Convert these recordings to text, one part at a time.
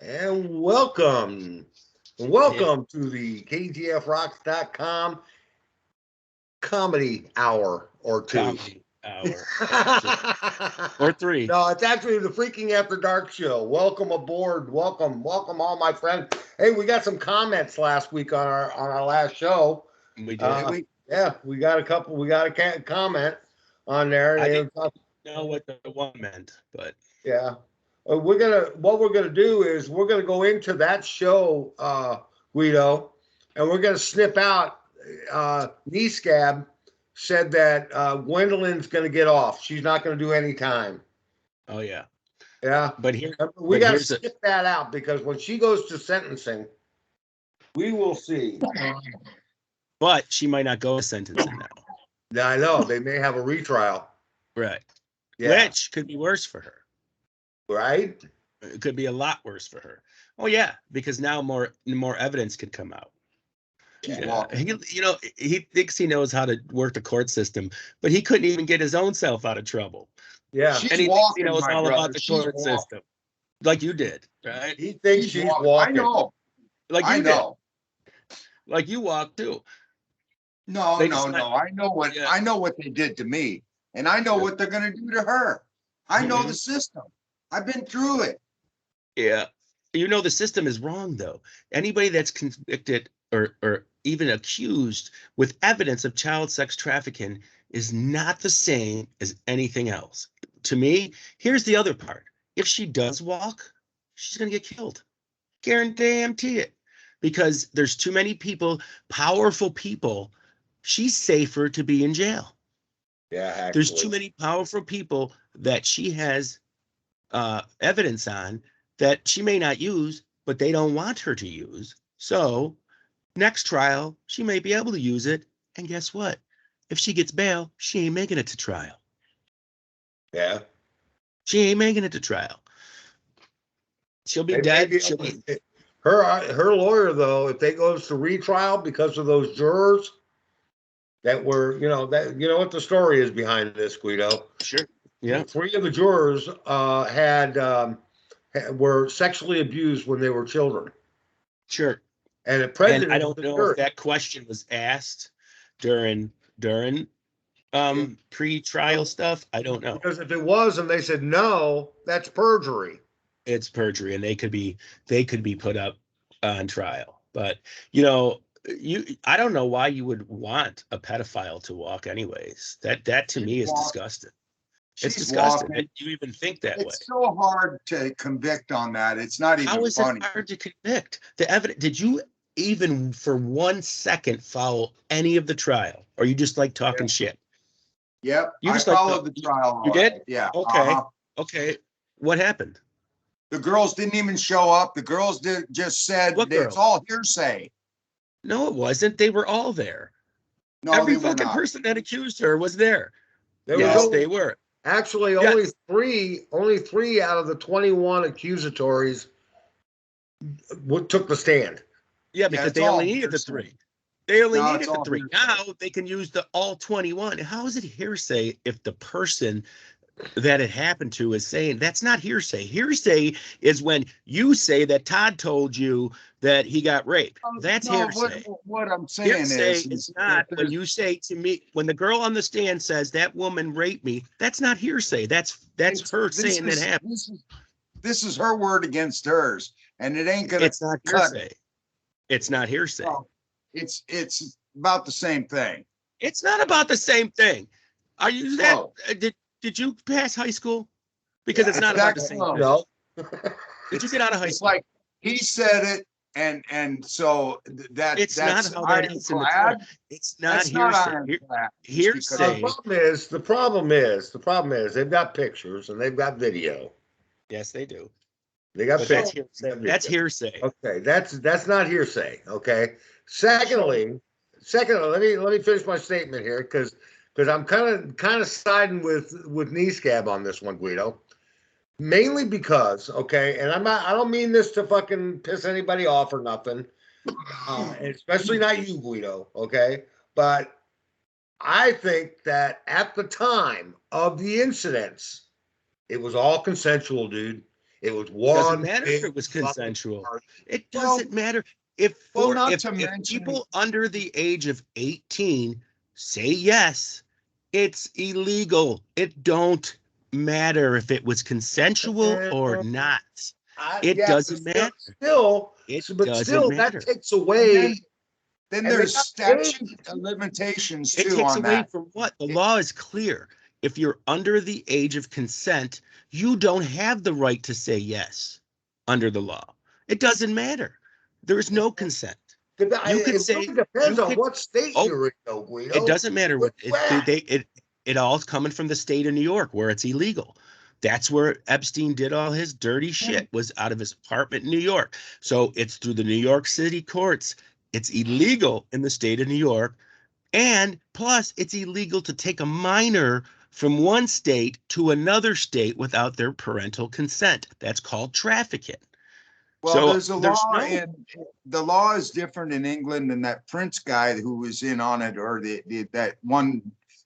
And welcome. Welcome to the KGFRocks.com comedy hour or two. Comedy hour. Or three. No, it's actually the Freaking After Dark show. Welcome aboard. Welcome all my friends. Hey, we got some comments last week on our last show. We did. Yeah, we got a comment on there. I didn't know what the one meant, but yeah. What we're gonna do is we're gonna go into that show, Guido, and we're gonna snip out. Knee Scab said that Gwendolyn's gonna get off. She's not gonna do any time. Oh yeah, yeah. But here we got to skip that out because when she goes to sentencing, we will see. But she might not go to sentencing now. Yeah, I know they may have a retrial. Right. Yeah. Which could be worse for her. Right. It could be a lot worse for her. Oh yeah, because now more evidence could come out. Yeah. He thinks he knows how to work the court system, but he couldn't even get his own self out of trouble. Yeah, and he thinks he knows all about the court system, like you did, right? He thinks she's walking. I know, like you did, like you walked too. No. I know what they did to me, and I know what they're going to do to her. I know the system. I've been through it. Yeah, the system is wrong though. Anybody that's convicted or even accused with evidence of child sex trafficking is not the same as anything else. To me, here's the other part. If she does walk, she's going to get killed. Guarantee it. Because there's too many people, powerful people. She's safer to be in jail. Yeah, actually. There's too many powerful people that she has evidence on that she may not use, but they don't want her to use. So next trial, she may be able to use it. And guess what? If she gets bail, she ain't making it to trial. Yeah. She ain't making it to trial. She'll be dead. Her lawyer, though, if they goes to retrial because of those jurors that were, what the story is behind this, Guido. Sure. Yeah. 3 of the jurors were sexually abused when they were children. Sure. And I don't know if that question was asked during pre-trial stuff. I don't know. Because if it was and they said no, that's perjury. It's perjury, and they could be put up on trial. But I don't know why you would want a pedophile to walk anyways. That to me is disgusting. It's disgusting that you even think that way. It's so hard to convict on that. It's not even funny. How is it hard to convict? The evidence. Did you even for 1 second follow any of the trial, or you just like talking shit? Yep. You just followed the trial. You did? Yeah. Okay. Okay. What happened? The girls didn't even show up. The girls just said it's all hearsay. No, it wasn't. They were all there. No, every fucking person that accused her was there. They were. Actually, only three out of the 21 accusatories took the stand. Yeah, because they only needed the 3. They only needed the 3. Now they can use the all 21. How is it hearsay if the person that it happened to is saying that's not hearsay? Hearsay is when you say that Todd told you that he got raped. That's hearsay. What I'm saying is not when you say to me, when the girl on the stand says that woman raped me, that's not hearsay. That's her saying that happened. This is her word against hers, and it ain't gonna. It's not hearsay. It's not hearsay. No, it's about the same thing. It's not about the same thing. Are you that? Did you pass high school? Because it's not about the same thing. No. Did you get out of high school? Like he said it, and so that's not how that is in the trial. It's not hearsay. Hearsay. The problem is they've got pictures and they've got video. Yes, they do. They got pictures. That's hearsay. Okay, that's not hearsay. Okay. Secondly, let me finish my statement here because I'm kind of siding with Knee Scab on this one, Guido. Mainly because, okay, and I don't mean this to fucking piss anybody off or nothing, especially not you, Guido, okay? But I think that at the time of the incidents, it was all consensual, dude. It was It one. doesn't matter if big it was fucking consensual. party. It doesn't matter if people under the age of 18 say yes, it's illegal. It don't matter if it was consensual or not. It doesn't matter. But still, that takes away. Then there's statute of limitations too. It takes on away that. from what? The law is clear. If you're under the age of consent, you don't have the right to say yes under the law. It doesn't matter. There is no consent. You could say it depends on what state you're in, though, Guido. It doesn't matter what it all's coming from the state of New York where it's illegal. That's where Epstein did all his dirty shit, was out of his apartment in New York. So it's through the New York City courts. It's illegal in the state of New York. And plus, it's illegal to take a minor from one state to another state without their parental consent. That's called trafficking. Well, so there's a law, and the law is different in England than that Prince guy who was in on it, or that one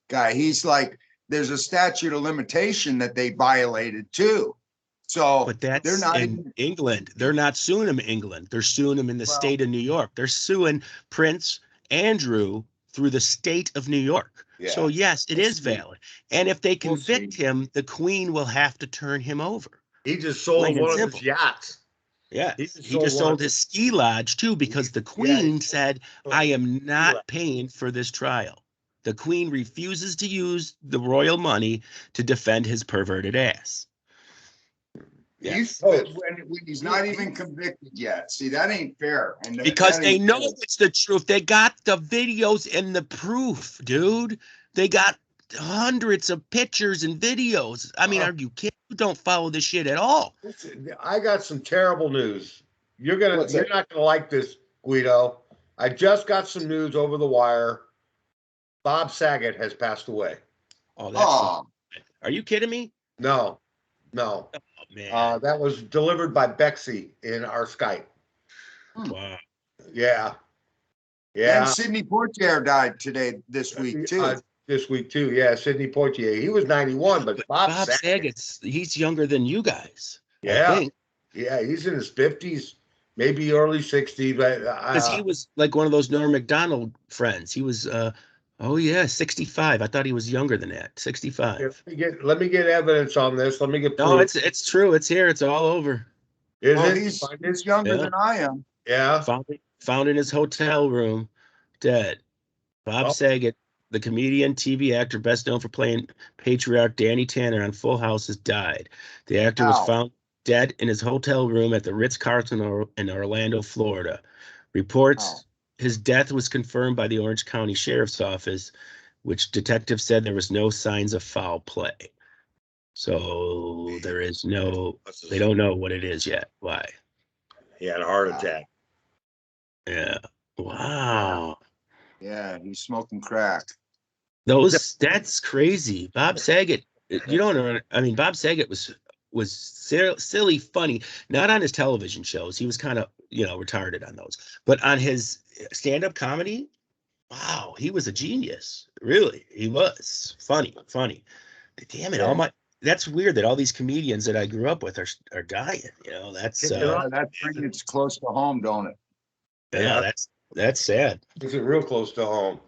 guy. He's like, there's a statute of limitation that they violated too. So, but they're not in England. They're not suing him in England. They're suing him in the state of New York. They're suing Prince Andrew through the state of New York. Yeah. So yes, it is valid. And if they convict him, the Queen will have to turn him over. He just sold one of his yachts. Yeah, he just sold his ski lodge too, because the Queen said, I am not paying for this trial. The Queen refuses to use the royal money to defend his perverted ass. Yes. When he's not even convicted yet. See, that ain't fair. And because they know it's the truth. They got the videos and the proof, dude. They got hundreds of pictures and videos. I mean, are you kidding? You don't follow this shit at all. Listen, I got some terrible news. You're not gonna like this, Guido. I just got some news over the wire. Bob Saget has passed away. Oh, that's are you kidding me? No. Oh, man. That was delivered by Bexy in our Skype. Wow. Yeah. And Sidney Poitier died this week too. Yeah, Sidney Poitier. He was 91, but Bob Saget's he's younger than you guys. Yeah. I think. Yeah, he's in his 50s, maybe early 60s. But because he was like one of those Norm Macdonald friends. He was 65. I thought he was younger than that. 65. Let me get evidence on this. Let me get proof. No, it's true. It's here. It's all over. He's younger than I am. Yeah. Found in his hotel room, dead. Bob Saget, the comedian, TV actor, best known for playing patriarch Danny Tanner on Full House, has died. The actor was found dead in his hotel room at the Ritz-Carlton in Orlando, Florida. Reports his death was confirmed by the Orange County Sheriff's Office, which detectives said there was no signs of foul play. So there is they don't know what it is yet. Why? He had a heart attack. Yeah. Wow. Yeah, he's smoking crack. That's crazy. Bob Saget, you don't know. I mean, Bob Saget was silly funny, not on his television shows. He was kind of, retarded on those, but on his stand-up comedy, wow, he was a genius. Really, he was funny. Damn it, that's weird that all these comedians that I grew up with are dying. That brings it close to home, don't it? Yeah, that's sad. It's real close to home.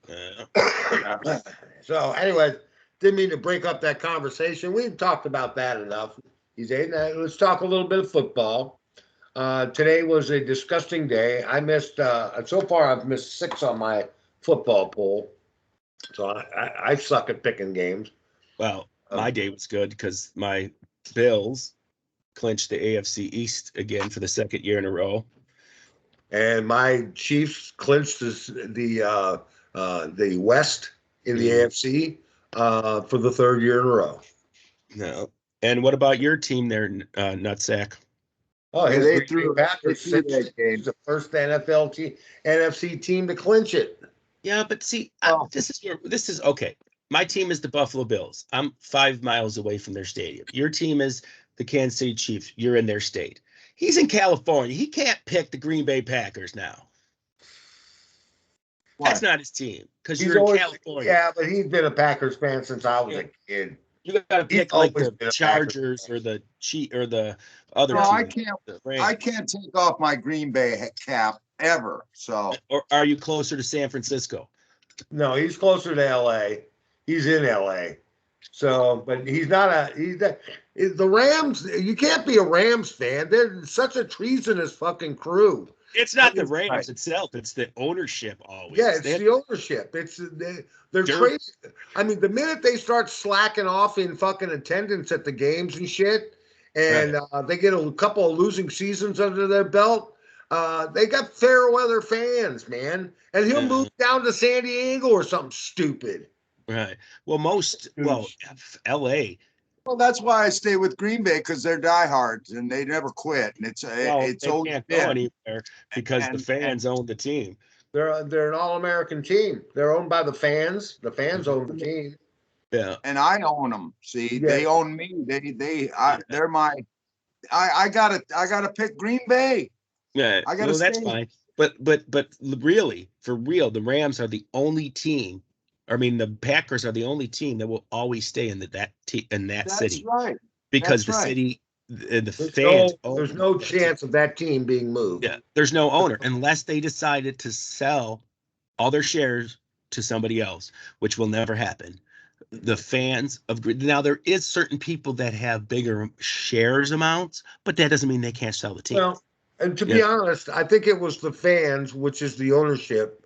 Yeah. So anyway, didn't mean to break up that conversation. We've talked about that enough. Let's talk a little bit of football. Today was a disgusting day. I missed, so far I've missed 6 on my football poll. So I suck at picking games. Well, my day was good because my Bills clinched the AFC East again for the second year in a row. And my Chiefs clinched the West in the AFC for the 3rd year in a row. No. And what about your team there, Nutsack? Oh, they threw Packers the first NFC team to clinch it. Yeah, but see, this is okay. My team is the Buffalo Bills. I'm 5 miles away from their stadium. Your team is the Kansas City Chiefs. You're in their state. He's in California. He can't pick the Green Bay Packers now. What? That's not his team because you're in California. Yeah, but he's been a Packers fan since I was a kid. You got to He's pick like always the been a Packers Chargers fan. or the or the other No, team. I can't take off my Green Bay cap ever. So, Or are you closer to San Francisco? No, he's closer to LA. He's in LA. So, but he's not the Rams. You can't be a Rams fan. They're such a treasonous fucking crew. It's not the Right. Rams itself; it's the ownership. Always, Yeah, it's the ownership. They're crazy. I mean, the minute they start slacking off in fucking attendance at the games and shit, and they get a couple of losing seasons under their belt, they got fair weather fans, man. And he'll move down to San Diego or something stupid. Right. Well, L.A. Well, that's why I stay with Green Bay, because they're diehards and they never quit. And it's they always can't been. go anywhere because the fans own the team. They're an all-American team. They're owned by the fans. The fans own the team. Yeah. And I own them. See, Yeah. they own me. They're my. I gotta pick Green Bay. Yeah. I gotta that's stay. fine. But really, for real, the Rams are the only team. I mean, the Packers are the only team that will always stay in that city. That's right. Because That's the right. city, the fans. There's no chance of that team being moved. Yeah, there's no owner unless they decided to sell all their shares to somebody else, which will never happen. The fans of now there is certain people that have bigger shares amounts, but that doesn't mean they can't sell the team. Well, and to be honest, I think it was the fans, which is the ownership,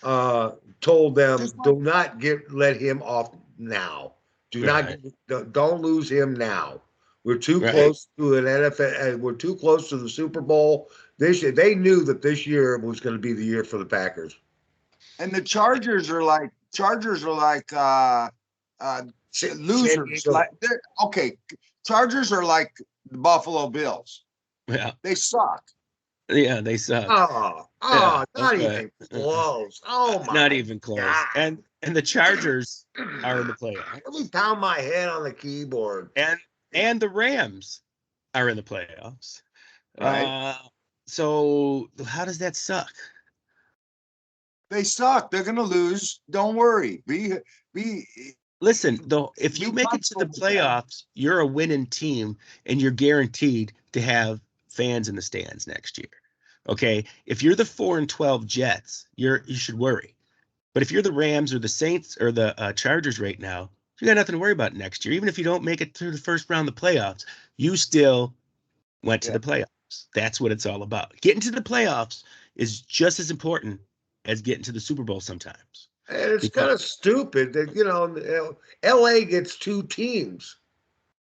told them, do not let him off now. Don't lose him now. We're too close to an NFL. We're too close to the Super Bowl. They knew that this year was going to be the year for the Packers. And the Chargers are like losers. Chargers are like the Buffalo Bills. Yeah, they suck. Yeah, they suck. Not even close. Oh my! Not even close. God. And the Chargers are in the playoffs. Let me pound my head on the keyboard. And the Rams are in the playoffs. Right. So how does that suck? They suck. They're gonna lose. Don't worry. Listen, though, if you make it to the playoffs, you're a winning team and you're guaranteed to have fans in the stands next year. Okay. If you're the 4-12 Jets, you should worry. But if you're the Rams or the Saints or the Chargers right now, you got nothing to worry about next year. Even if you don't make it through the first round of the playoffs, you still went to the playoffs. That's what it's all about. Getting to the playoffs is just as important as getting to the Super Bowl sometimes. And it's kind of stupid that, LA gets two teams.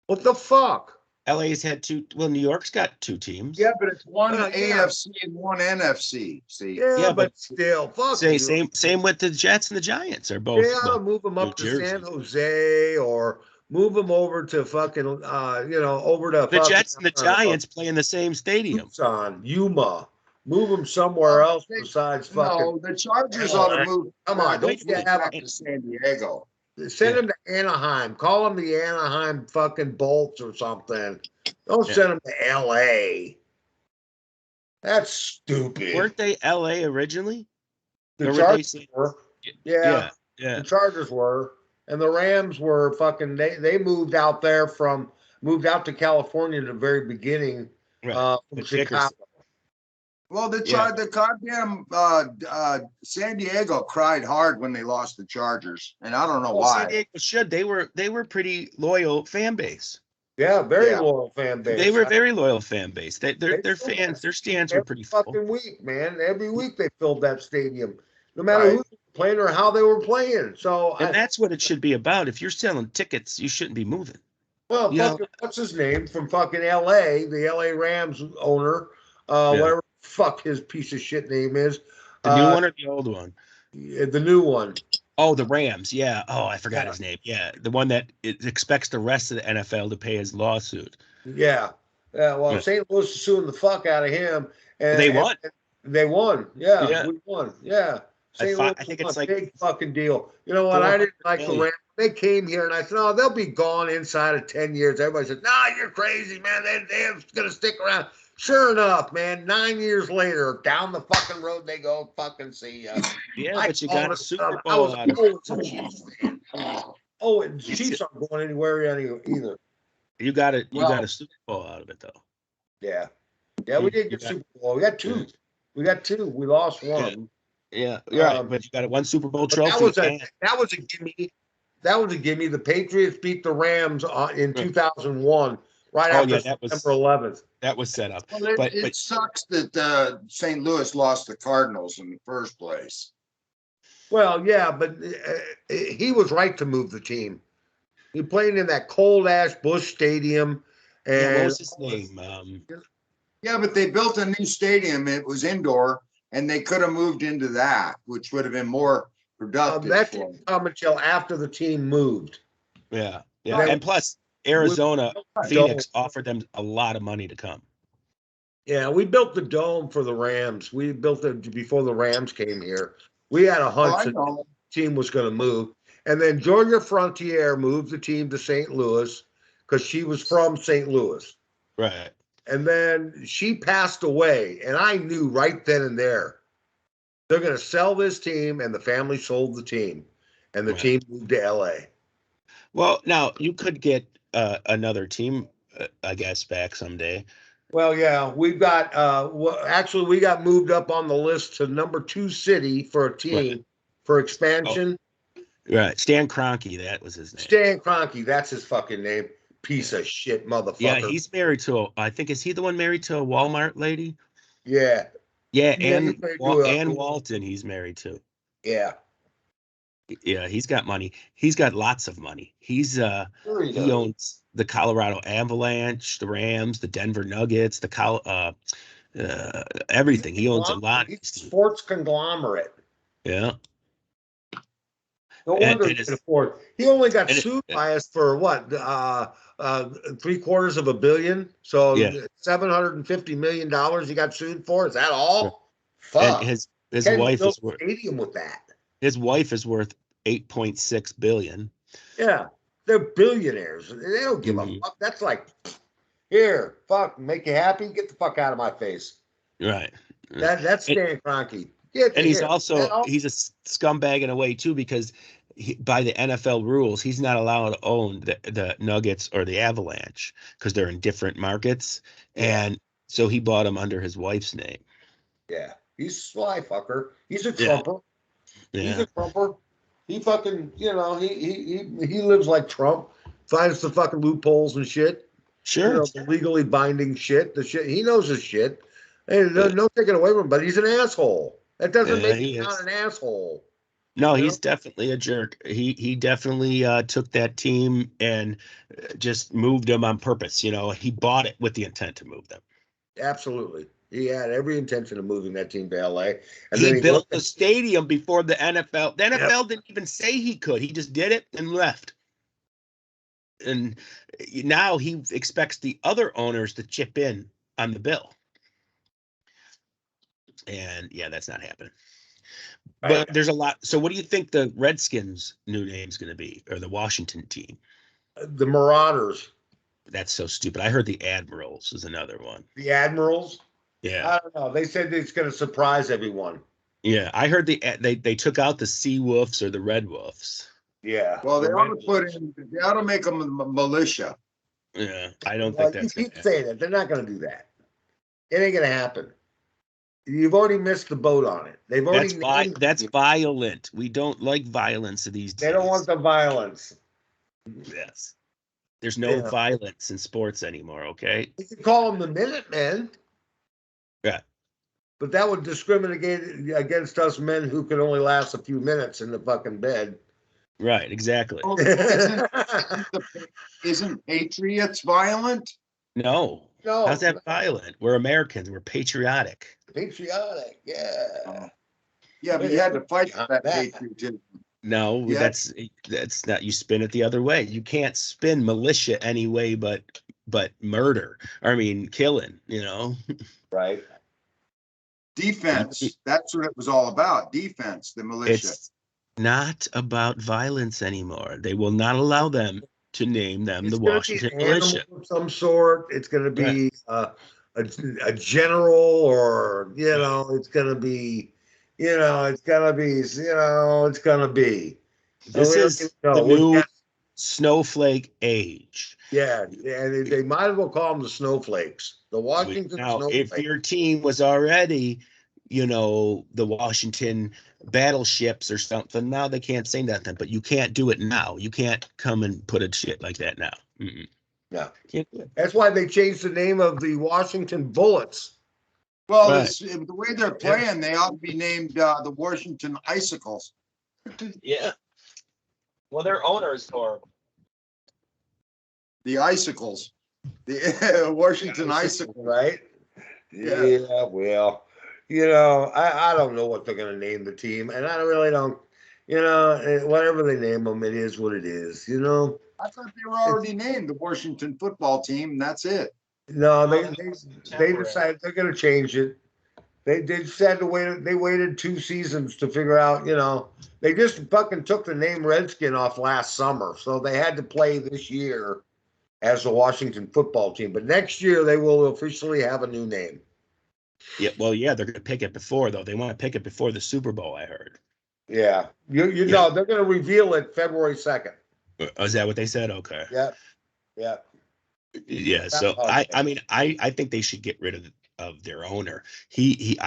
What the fuck? LA's had two. Well, New York's got two teams. Yeah, but it's one AFC and one NFC. See. Yeah, but still, fuck. Same with the Jets and the Giants are both. Yeah, move them up to San Jose or move them over to fucking, over to the Jets and the Giants play in the same stadium. Tucson, Yuma. Move them somewhere else besides fucking. No, the Chargers ought to move. Come on, don't get back to San Diego. Send them to Anaheim. Call them the Anaheim fucking Bolts or something. Don't send them to L.A. That's stupid. Weren't they L.A. originally? The Chargers were. Yeah. The Chargers were. And the Rams were fucking, they moved out to California in the very beginning from Chicago. Well, the goddamn San Diego cried hard when they lost the Chargers, and I don't know why. San Diego should. They were pretty loyal fan base. Yeah, very loyal fan base. They were very loyal fan base. Their fans, their stands were pretty full. Fucking week, man. Every week they filled that stadium, no matter who was playing or how they were playing. So, that's what it should be about. If you're selling tickets, you shouldn't be moving. Well, what's his name from fucking L.A., the L.A. Rams owner, whatever. Fuck his piece of shit name is. The new one or the old one? The new one. Oh, the Rams. Yeah. Oh, I forgot his name. Yeah. The one that expects the rest of the NFL to pay his lawsuit. Yeah. Well, St. Louis is suing the fuck out of him. And they won. They won. Yeah. We won. Yeah. St. Louis, I think it's like a big fucking deal. You know what? I didn't like the Rams. They came here and I said, they'll be gone inside of 10 years. Everybody said, you're crazy, man. They're going to stick around. Sure enough, man, 9 years later, down the fucking road they go. Fucking see ya. Yeah, but you got a Super Bowl out of it. Oh, and Chiefs aren't going anywhere either. You got a Super Bowl out of it though. Yeah. Yeah, we did get Super Bowl. We got two. We got two. We lost one. Yeah, you're right. But you got a one Super Bowl trophy. That was a gimme. That was a gimme. The Patriots beat the Rams in 2001, right after September 11th. That was set up. Well, it sucks that St. Louis lost the Cardinals in the first place. Well, yeah, but he was right to move the team. He played in that cold ass Busch Stadium. And what was his name? Yeah, but they built a new stadium. It was indoor, and they could have moved into that, which would have been more productive. That didn't come until after the team moved. Yeah. And plus, Arizona, Phoenix offered them a lot of money to come. Yeah, we built the dome for the Rams. We built it before the Rams came here. We had a hunch that the team was going to move. And then Georgia Frontier moved the team to St. Louis because she was from St. Louis. Right. And then she passed away. And I knew right then and there, they're going to sell this team. And the family sold the team. And the team moved to L.A. Well, now you could get another team, I guess, back someday. Well, yeah, we've got actually we got moved up on the list to number 2 city for a team for expansion. Right. Stan Kroenke, that was his name. Stan Kroenke, that's his fucking name. Piece of shit motherfucker. Yeah, he's married to is he the one married to a Walmart lady? Yeah. Yeah, and Walton he's married to. Yeah. Yeah, he's got money. He's got lots of money. He owns the Colorado Avalanche, the Rams, the Denver Nuggets, everything. He owns a lot. He's a sports conglomerate. Yeah. No wonder he can afford. He only got sued by us for what? $750 million. So $750 million he got sued for. Is that all? Fuck. And his wife is worth stadium with that. His wife is worth $8.6 billion. Yeah, they're billionaires. They don't give a fuck. That's like, here, fuck, make you happy. Get the fuck out of my face. Right. That's Stan Kroenke. And he's a scumbag in a way too, because by the NFL rules, he's not allowed to own the Nuggets or the Avalanche because they're in different markets, and so he bought them under his wife's name. Yeah, he's a sly fucker. He's a Trumper. Yeah. He's a Trumper. He fucking, he lives like Trump. Finds the fucking loopholes and shit. Sure. The legally binding shit. The shit he knows his shit. And no taking away from him, but he's an asshole. That doesn't make him not an asshole. No, he's definitely a jerk. He definitely took that team and just moved them on purpose. He bought it with the intent to move them. Absolutely. He had every intention of moving that team to LA. And he built the stadium before the NFL. The NFL didn't even say he could. He just did it and left. And now he expects the other owners to chip in on the bill. And that's not happening. But there's a lot. So what do you think the Redskins' new name is going to be, or the Washington team? The Marauders. That's so stupid. I heard the Admirals is another one. The Admirals? Yeah. I don't know. They said it's going to surprise everyone. Yeah, I heard they took out the Sea Wolves or the Red Wolves. Yeah. Well, they ought to make them a militia. Yeah, I don't think that's. You keep saying that. They're not going to do that. It ain't going to happen. You've already missed the boat on it. They've already. That's violent. We don't like violence these days. They don't want the violence. Yes. There's no violence in sports anymore. Okay. You can call them the Minutemen. Yeah. But that would discriminate against us men who could only last a few minutes in the fucking bed. Right. Exactly. Well, isn't Patriots violent? No. How's that violent? We're Americans. We're patriotic. Patriotic, yeah. Yeah, but you had to fight for that patriotism. No, that's not. You spin it the other way. You can't spin militia any way but murder. I mean, killing. Right. Defense. That's what it was all about. Defense. The militia. It's not about violence anymore. They will not allow them to name them the Washington Militia of some sort. It's going to be a general, or it's going to be, it's going to be. This is the new snowflake age. Yeah, and they might as well call them the Snowflakes. The Washington Now, Snowflakes. if your team was already, the Washington battleships or something, now they can't say nothing. But you can't do it now. You can't come and put a shit like that now. No, Can't do it. that's why they changed the name of the Washington Bullets. Well, Right. the way they're playing, they ought to be named the Washington Icicles. Yeah. Well, their owner is horrible. The Icicles. The Washington Icicles. Right? Yeah. Yeah, well, I don't know what they're going to name the team, and I really don't, whatever they name them, it is what it is, I thought they were already named the Washington football team, and that's it. No, they decided they're going to change it. They decided to wait. They waited 2 seasons to figure out, they just fucking took the name Redskin off last summer, so they had to play this year as the Washington football team. But next year they will officially have a new name. Yeah, well, yeah, they're going to pick it before, though. They want to pick it before the Super Bowl, I heard. Yeah, you know they're going to reveal it February 2nd. Oh, is that what they said? Okay. Yeah. Yeah. So I mean, I think they should get rid of their owner. He's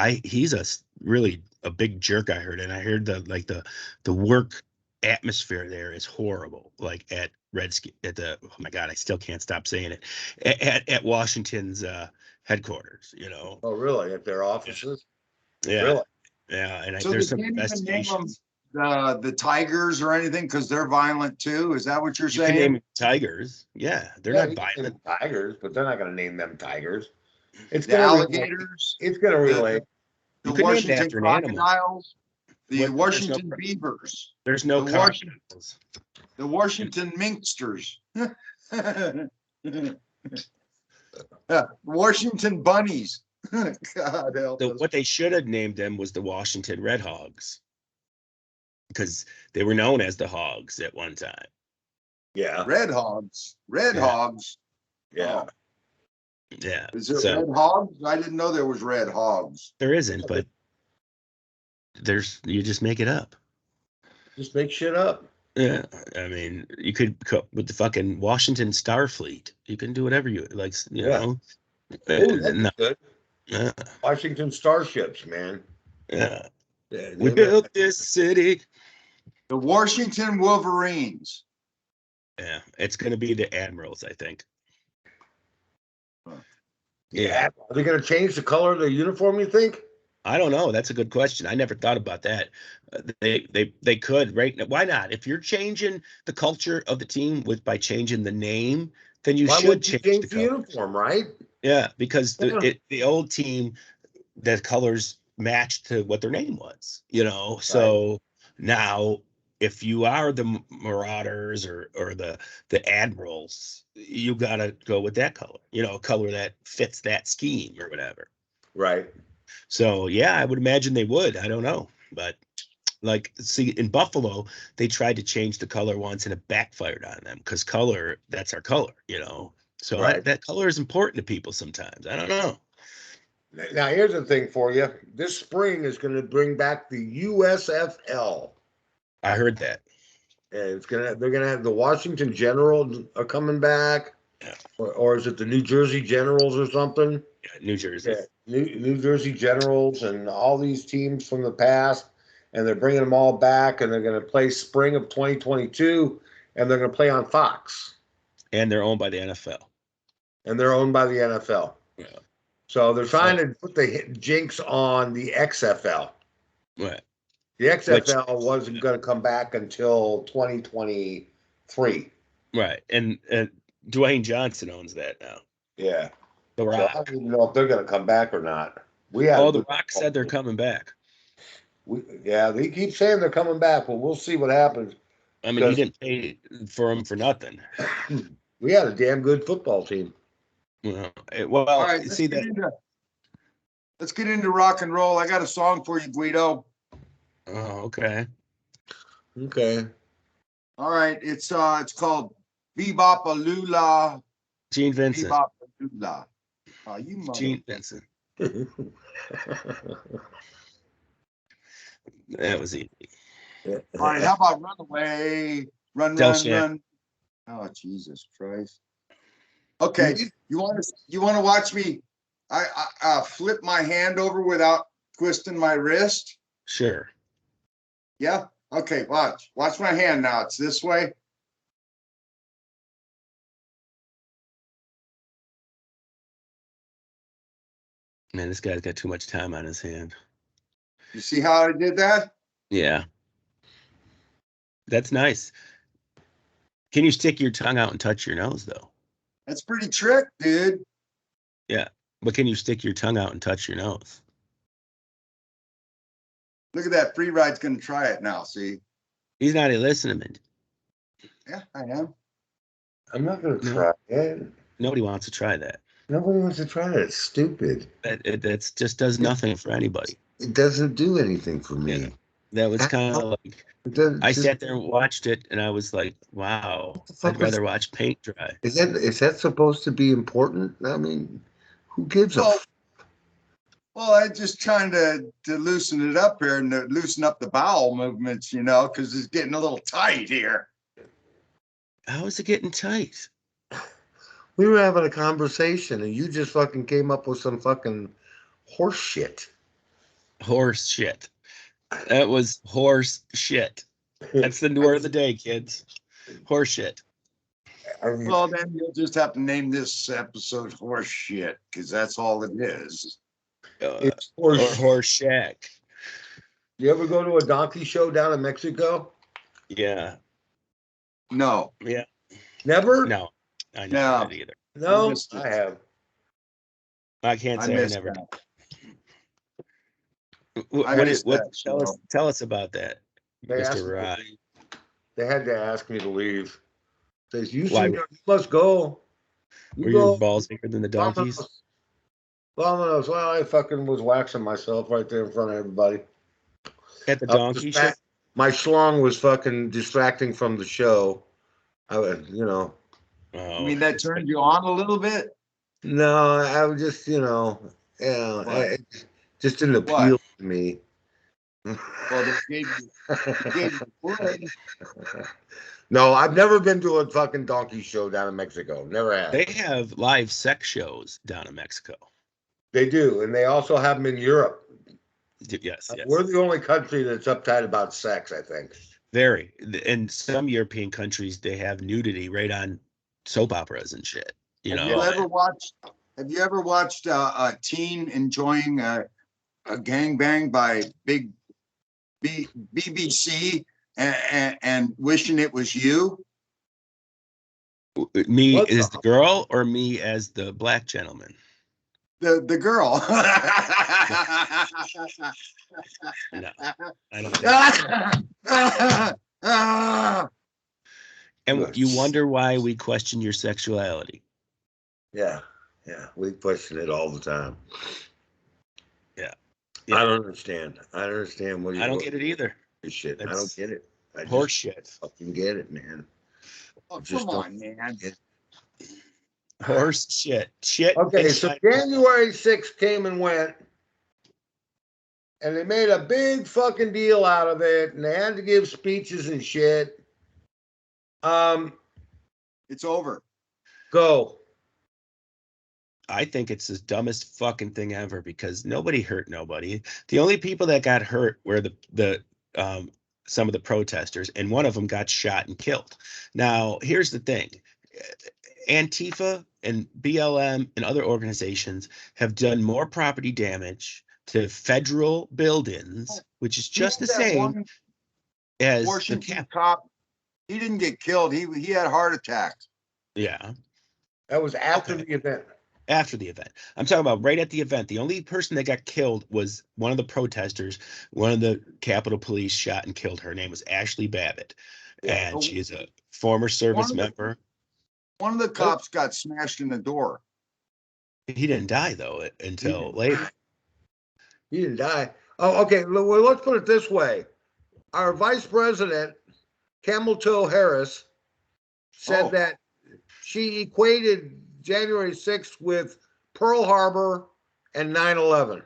really a big jerk, I heard, and I heard the work atmosphere there is horrible. Like at Redskin, oh my God, I still can't stop saying it. At Washington's headquarters, Oh, really? At their offices? Yeah. Really? Yeah, and So there's they some can't even name them investigations. the Tigers or anything because they're violent too. Is that what you're You can saying? name them Tigers. Yeah, they're Yeah, not you can name violent. them Tigers, but they're not going to name them Tigers. It's The going to alligators, It's going to relate. the You could name it Washington after an animal. crocodiles, the There's Washington beavers, There's no The Washington- crocodiles. the Washington minksters, Washington bunnies. God help us. What they should have named them was the Washington Red Hogs, because they were known as the Hogs at one time. Yeah. Red hogs. Red Yeah. hogs. Yeah. Oh. Yeah. Is there So red hogs? I didn't know there was red hogs. there isn't, but you just make it up. Just make shit up. Yeah. I mean, you could go with the fucking Washington Starfleet. You can do whatever you like, Oh, that's No, good. yeah. Washington Starships, man. Yeah. Yeah, We built this city. The Washington Wolverines. Yeah. It's going to be the Admirals, I think. Yeah. Are they going to change the color of their uniform, you think? I don't know. That's a good question. I never thought about that. They could, right? Why not? If you're changing the culture of the team by changing the name, then you Why should would you change change the uniform, right? Yeah, because Yeah. the old team, the colors matched to what their name was, So now, if you are the Marauders or the Admirals, you gotta go with that color, a color that fits that scheme or whatever. Right. So yeah, I would imagine they would. I don't know, but see, in Buffalo, they tried to change the color once and it backfired on them because that's our color, So Right. that color is important to people sometimes. I don't know. Now, here's the thing for you. This spring is going to bring back the USFL. I heard that. And they're gonna have the Washington Generals are coming back. Yeah. Or is it the New Jersey Generals or something? Yeah, New Jersey. Yeah. New Jersey Generals and all these teams from the past, and they're bringing them all back, and they're going to play spring of 2022, and they're going to play on Fox. And they're owned by the NFL. And they're owned by the NFL. Yeah. So they're trying to put the jinx on the XFL. Right. The XFL wasn't going to come back until 2023. Right. And Dwayne Johnson owns that now. Yeah. The Rock. So I don't even know if they're going to come back or not. The Rock said they're coming back. They keep saying they're coming back, but we'll see what happens. I mean, he didn't pay for them for nothing. We had a damn good football team. Well, All right, see that. Let's get into rock and roll. I got a song for you, Guido. Oh, okay. Okay. All right, it's called Bebop-A-Lula. Gene Vincent. Bebop-A-Lula. You Gene Vincent. That was easy. All right, how about Runaway? Run, Del run, Shannon. run. Oh, Jesus Christ. Okay, you want to watch me? I flip my hand over without twisting my wrist. Sure. Yeah. Okay. Watch my hand now. It's this way. Man, this guy's got too much time on his hand. You see how I did that? Yeah. That's nice. Can you stick your tongue out and touch your nose, though? That's pretty trick, dude. Yeah. But can you stick your tongue out and touch your nose? Look at that. Free ride's going to try it now. See? He's not listening. Yeah, I am. I'm not going to try it. Nobody wants to try that. Nobody wants to try that. It's stupid. That's just does nothing for anybody. It doesn't do anything for me. Yeah. That was kind of like, I sat there and watched it, and I was like, wow, I'd rather watch paint dry. Is that supposed to be important? I mean, who gives a Well, I'm just trying to loosen it up here and to loosen up the bowel movements, because it's getting a little tight here. How is it getting tight? We were having a conversation, and you just fucking came up with some fucking horse shit. Horse shit. That was horse shit. That's the word of the day, kids. Horse shit. Well, then you'll just have to name this episode horse shit, because that's all it is. It's horse shack. You ever go to a donkey show down in Mexico? Yeah. No. Yeah. Never? No. I never did either. No, I have. I can't say I never did. Tell us about that, Mr. Rye. They had to ask me to leave. Says you must go. Were your balls bigger than the donkeys? Well, I fucking was waxing myself right there in front of everybody. At the donkey show? My schlong was fucking distracting from the show. You mean that turned you on a little bit? No, I was just, it just didn't appeal to me. Well, they gave you wood. No, I've never been to a fucking donkey show down in Mexico. Never have. They have live sex shows down in Mexico. They do, and they also have them in Europe. Yes. We're the only country that's uptight about sex, I think. Very. In some European countries, they have nudity right on soap operas and shit. Have you ever watched a teen enjoying a gangbang by big BBC and wishing it was you? Me as the girl or me as the black gentleman? The girl. No, I don't. And you wonder why we question your sexuality. Yeah, we question it all the time. Yeah. I don't understand. I don't get it either. Shit, I don't get it. Horse shit. Fucking get it, man. Oh, come on, man. Horse shit. Shit. Okay, so January 6th came and went, and they made a big fucking deal out of it, and they had to give speeches and shit. It's over. Go. I think it's the dumbest fucking thing ever because nobody hurt nobody. The only people that got hurt were the some of the protesters, and one of them got shot and killed. Now, here's the thing. Antifa and BLM and other organizations have done more property damage to federal buildings, which is just the same as the cop. He didn't get killed. He had a heart attack. Yeah. That was after the event. After the event. I'm talking about right at the event. The only person that got killed was one of the protesters. One of the Capitol Police shot and killed her. Her name was Ashley Babbitt. Yeah. And she is a former service member. One of the cops got smashed in the door. He didn't die, though, until later. He didn't die. Oh, okay. Well, let's put it this way. Our vice president, Camel Toe Harris, said that she equated January 6th with Pearl Harbor and 9/11.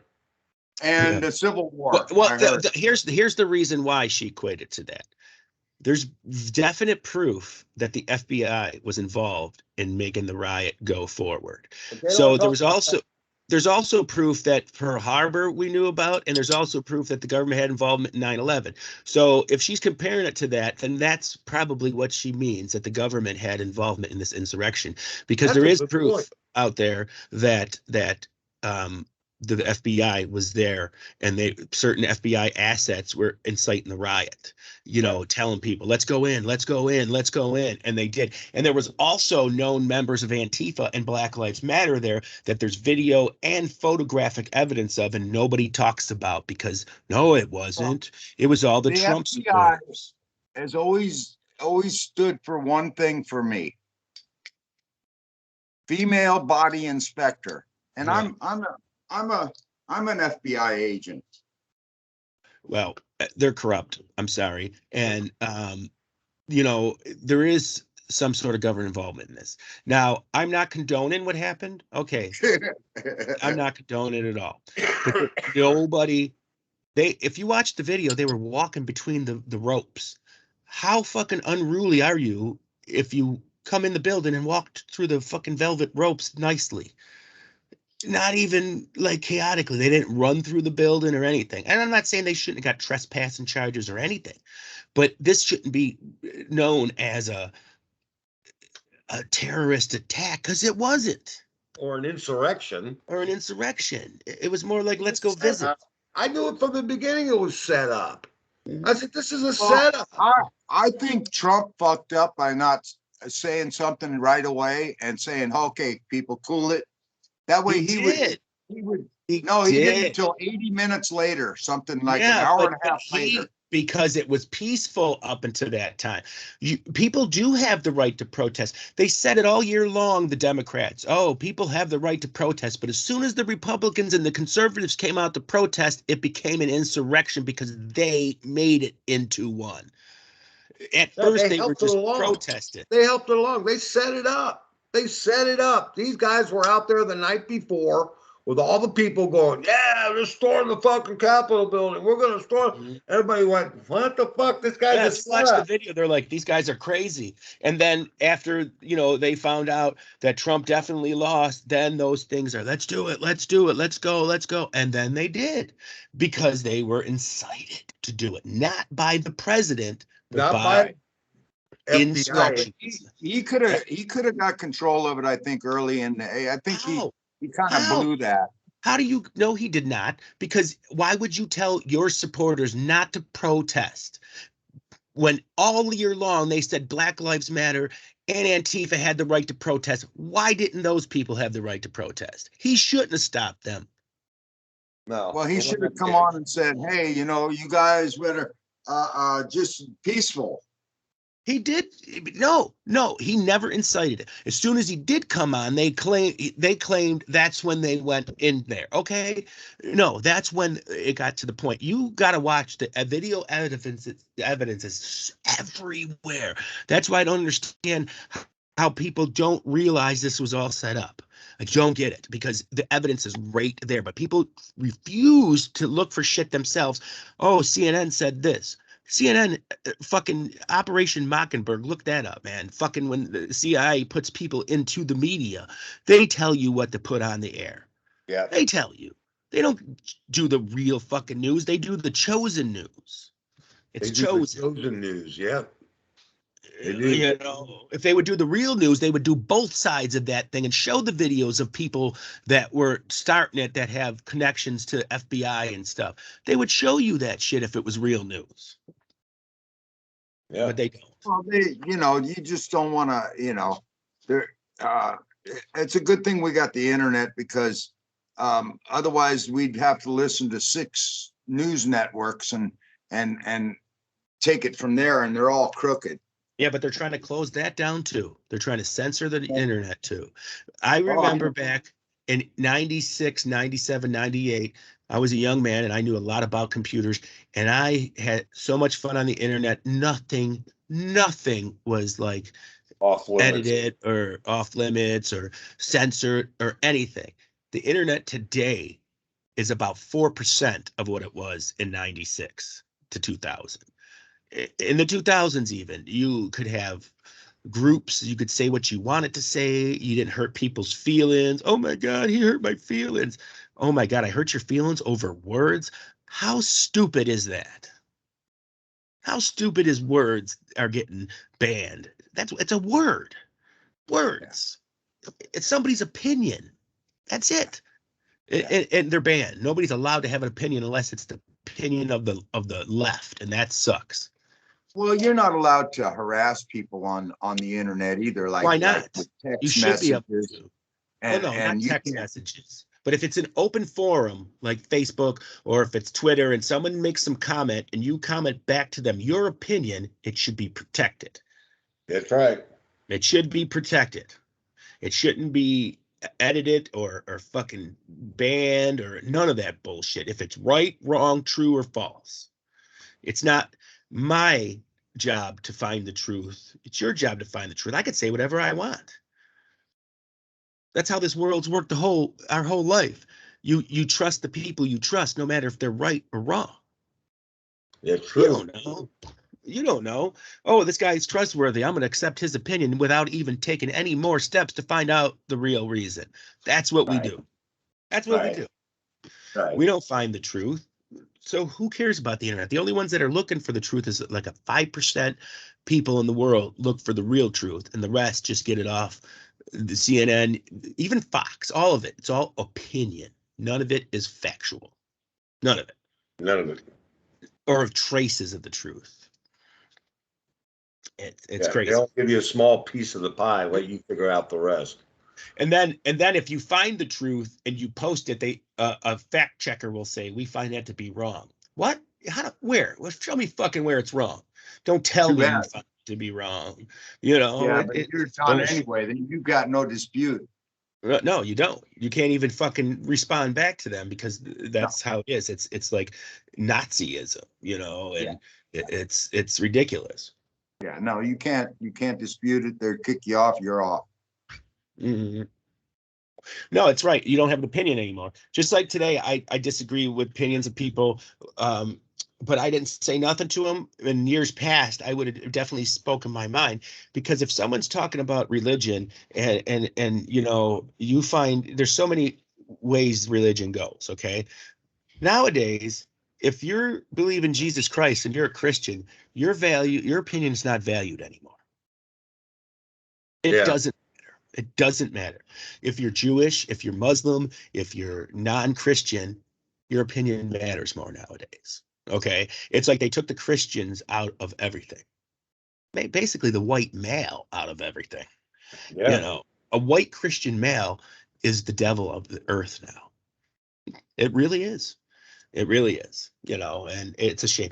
And the Civil War. Well, here's the reason why she equated to that. there's definite proof that the FBI was involved in making the riot go forward. So there's also proof that Pearl Harbor we knew about, and there's also proof that the government had involvement in 9/11. So if she's comparing it to that, then that's probably what she means, that the government had involvement in this insurrection, because there is proof out there that the FBI was there, and certain FBI assets were inciting the riot, telling people, let's go in, let's go in, let's go in. And they did. And there was also known members of Antifa and Black Lives Matter there that there's video and photographic evidence of, and nobody talks about, because no, it wasn't. It was all the Trump FBI supporters. Has always stood for one thing for me: female body inspector. And Yeah. I'm an FBI agent. Well, they're corrupt. I'm sorry. And, there is some sort of government involvement in this. Now, I'm not condoning what happened. Okay. I'm not condoning it at all. But if you watch the video, they were walking between the ropes. How fucking unruly are you if you come in the building and walk through the fucking velvet ropes nicely? Not even like chaotically. They didn't run through the building or anything. And I'm not saying they shouldn't have got trespassing charges or anything, but this shouldn't be known as a terrorist attack, because it wasn't. Or an insurrection. It was more like, let's go visit. I knew it from the beginning it was set up. I said, this is a setup. I think Trump fucked up by not saying something right away and saying, okay, people, cool it. That way he didn't until 80 minutes later, something like an hour and a half later. Because it was peaceful up until that time. People do have the right to protest. They said it all year long, the Democrats. Oh, people have the right to protest. But as soon as the Republicans and the conservatives came out to protest, it became an insurrection because they made it into one. At first, they were just protesting. They helped it along. They set it up. These guys were out there the night before with all the people going, yeah, let's storm the fucking Capitol building. We're going to storm. Mm-hmm. Everybody went, what the fuck? This guy just watched the video. They're like, these guys are crazy. And then after, they found out that Trump definitely lost, then those things are, let's do it. Let's go. And then they did, because they were incited to do it, not by the president, but by insurrection. He could have got control of it, I think, early in the, I think he kind of blew that. How do you know he did not? Because why would you tell your supporters not to protest when all year long they said Black Lives Matter and Antifa had the right to protest? Why didn't those people have the right to protest? He shouldn't have stopped them. No. Well, he should have come on and said, hey, you guys better just peaceful. He did. No, he never incited it. As soon as he did come on, they claimed that's when they went in there. Okay. No, that's when it got to the point. You got to watch the video evidence. The evidence is everywhere. That's why I don't understand how people don't realize this was all set up. I don't get it, because the evidence is right there, but people refuse to look for shit themselves. Oh, CNN said this. CNN, fucking Operation Mockingbird, look that up, man. Fucking when the CIA puts people into the media, they tell you what to put on the air. Yeah. They tell you. They don't do the real fucking news. They do the chosen news. It's chosen news, yeah. If they would do the real news, they would do both sides of that thing and show the videos of people that were starting it that have connections to FBI and stuff. They would show you that shit if it was real news. Yeah. But they don't. Well, you just don't want to, it's a good thing we got the internet, because otherwise we'd have to listen to 6 news networks and take it from there, and they're all crooked. Yeah, but they're trying to close that down too. They're trying to censor the internet too. I remember back in 96, 97, 98, I was a young man and I knew a lot about computers, and I had so much fun on the internet. Nothing was like edited or off limits or censored or anything. The internet today is about 4% of what it was in 96 to 2000. in the 2000s, even you could have groups. You could say what you wanted to say. You didn't hurt people's feelings. Oh my God, he hurt my feelings. Oh my God, I hurt your feelings over words. How stupid is that? How stupid is words are getting banned? It's a word. Words. It's somebody's opinion. That's it. And they're banned. Nobody's allowed to have an opinion unless it's the opinion of the left, and that sucks. Well, you're not allowed to harass people on the internet either. Like, why not? Like text you should be able messages. to. And, no, and not text messages. But if it's an open forum like Facebook, or if it's Twitter and someone makes some comment and you comment back to them your opinion, it should be protected. That's right. It should be protected. It shouldn't be edited or fucking banned or none of that bullshit. If it's right, wrong, true, or false. It's not my job to find the truth. It's your job to find the truth. I could say whatever I want. That's how this world's worked our whole life. You trust the people you trust, no matter if they're right or wrong. It's true. You don't know. You don't know. Oh, this guy's trustworthy. I'm going to accept his opinion without even taking any more steps to find out the real reason. That's what we do. That's what we do. Right. We don't find the truth. So who cares about the internet? The only ones that are looking for the truth is like a 5% people in the world look for the real truth, and the rest just get it off the CNN, even Fox, all of it. It's all opinion. None of it is factual. None of it. None of it. Or of traces of the truth. It's crazy. They don't give you a small piece of the pie, let you figure out the rest. And then if you find the truth and you post it, a fact checker will say, we find that to be wrong. What? Where? Well, show me fucking where it's wrong. Don't tell me you find it to be wrong. You know. Yeah, but you're done anyway. Then you've got no dispute. No, you don't. You can't even fucking respond back to them because that's how it is. It's like Nazism, you know, and it's ridiculous. Yeah, no, you can't dispute it. They'll kick you off. You're off. Mm-hmm. No, it's right. You don't have an opinion anymore. Just like today, I disagree with opinions of people, but I didn't say nothing to them. In years past, I would have definitely spoken my mind, because if someone's talking about religion and you know, you find there's so many ways religion goes. Okay, nowadays, if you believe in Jesus Christ and you're a Christian, your opinion is not valued anymore. It doesn't. It doesn't matter. If you're Jewish, if you're Muslim, if you're non-Christian, your opinion matters more nowadays. Okay? It's like they took the Christians out of everything. Basically the white male out of everything. Yeah. You know, a white Christian male is the devil of the earth now. It really is. It really is, you know, and it's a shame.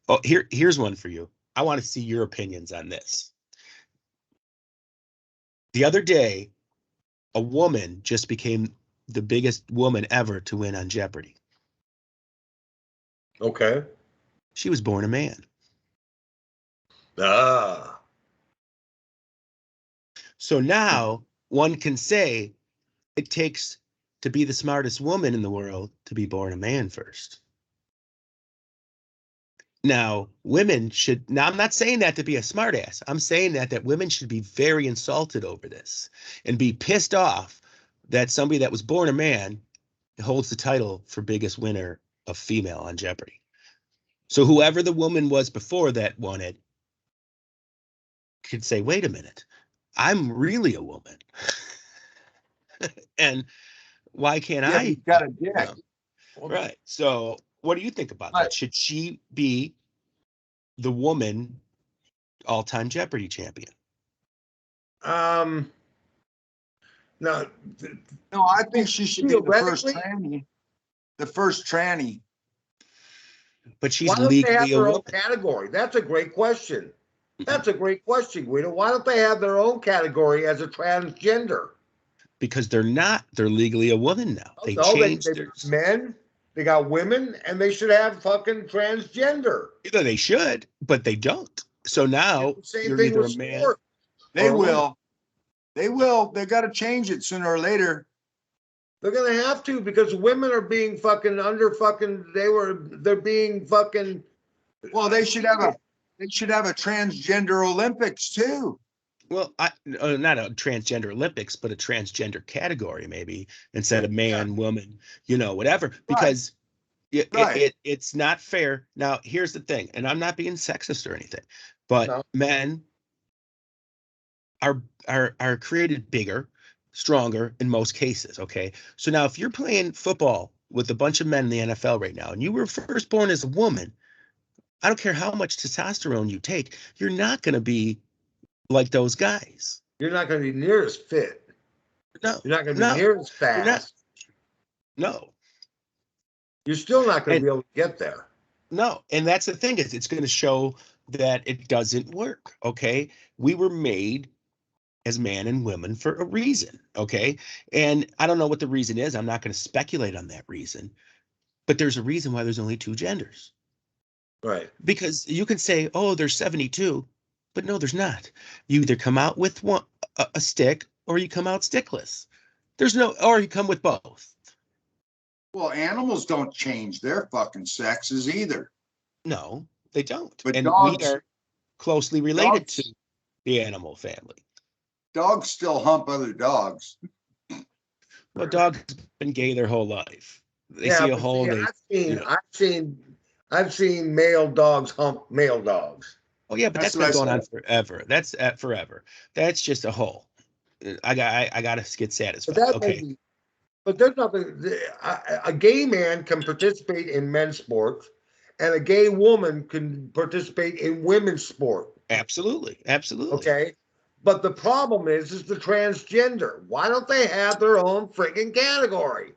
Oh, here's one for you. I want to see your opinions on this. The other day, a woman just became the biggest woman ever to win on Jeopardy. Okay. She was born a man. Ah. So now one can say it takes to be the smartest woman in the world to be born a man first. Now, women should, now I'm not saying that to be a smartass. I'm saying that women should be very insulted over this and be pissed off that somebody that was born a man holds the title for biggest winner of female on Jeopardy. So whoever the woman was before that won it could say, wait a minute, I'm really a woman. And why can't I? You've got a dick. Right. So what do you think about that? Should she be the woman all-time Jeopardy champion? No, I think she should be the first tranny. The first tranny. But she's legally a woman. Category. That's a great question. That's a great question, Guido. Why don't they have their own category as a transgender? Because they're not. They're legally a woman now. They changed their men. They got women, and they should have fucking transgender. Either they should, but they don't. So now you're either a man. They will. They will. They got to change it sooner or later. They're gonna have to, because women are being fucking under fucking. They're being fucking. Well, they should have They should have a transgender Olympics too. Well, not a transgender Olympics, but a transgender category maybe instead of man, woman, whatever, because it's not fair. Now, here's the thing, and I'm not being sexist or anything, but men are created bigger, stronger in most cases. Okay, so now if you're playing football with a bunch of men in the NFL right now, and you were first born as a woman, I don't care how much testosterone you take, you're not going to be like those guys. You're not going to be near as fit. No, you're not going to be near as fast. No, you're still not going to be able to get there. No, and that's the thing, is it's going to show that it doesn't work. Okay, we were made as man and women for a reason. Okay, and I don't know what the reason is. I'm not going to speculate on that reason, but there's a reason why there's only two genders. Right. Because you can say, oh, there's 72, but no, there's not. You either come out with a stick, or you come out stickless. Or you come with both. Well, animals don't change their fucking sexes either. No, they don't. But and dogs, we are closely related to the animal family. Dogs still hump other dogs. Well, dogs have been gay their whole life. They see a hole. I've seen male dogs hump male dogs. Oh yeah, but that's been going on forever. That's forever. That's just a hole. I got to get satisfied. Okay. But there's nothing. A gay man can participate in men's sports, and a gay woman can participate in women's sport. Absolutely. Okay. But the problem is the transgender. Why don't they have their own freaking category?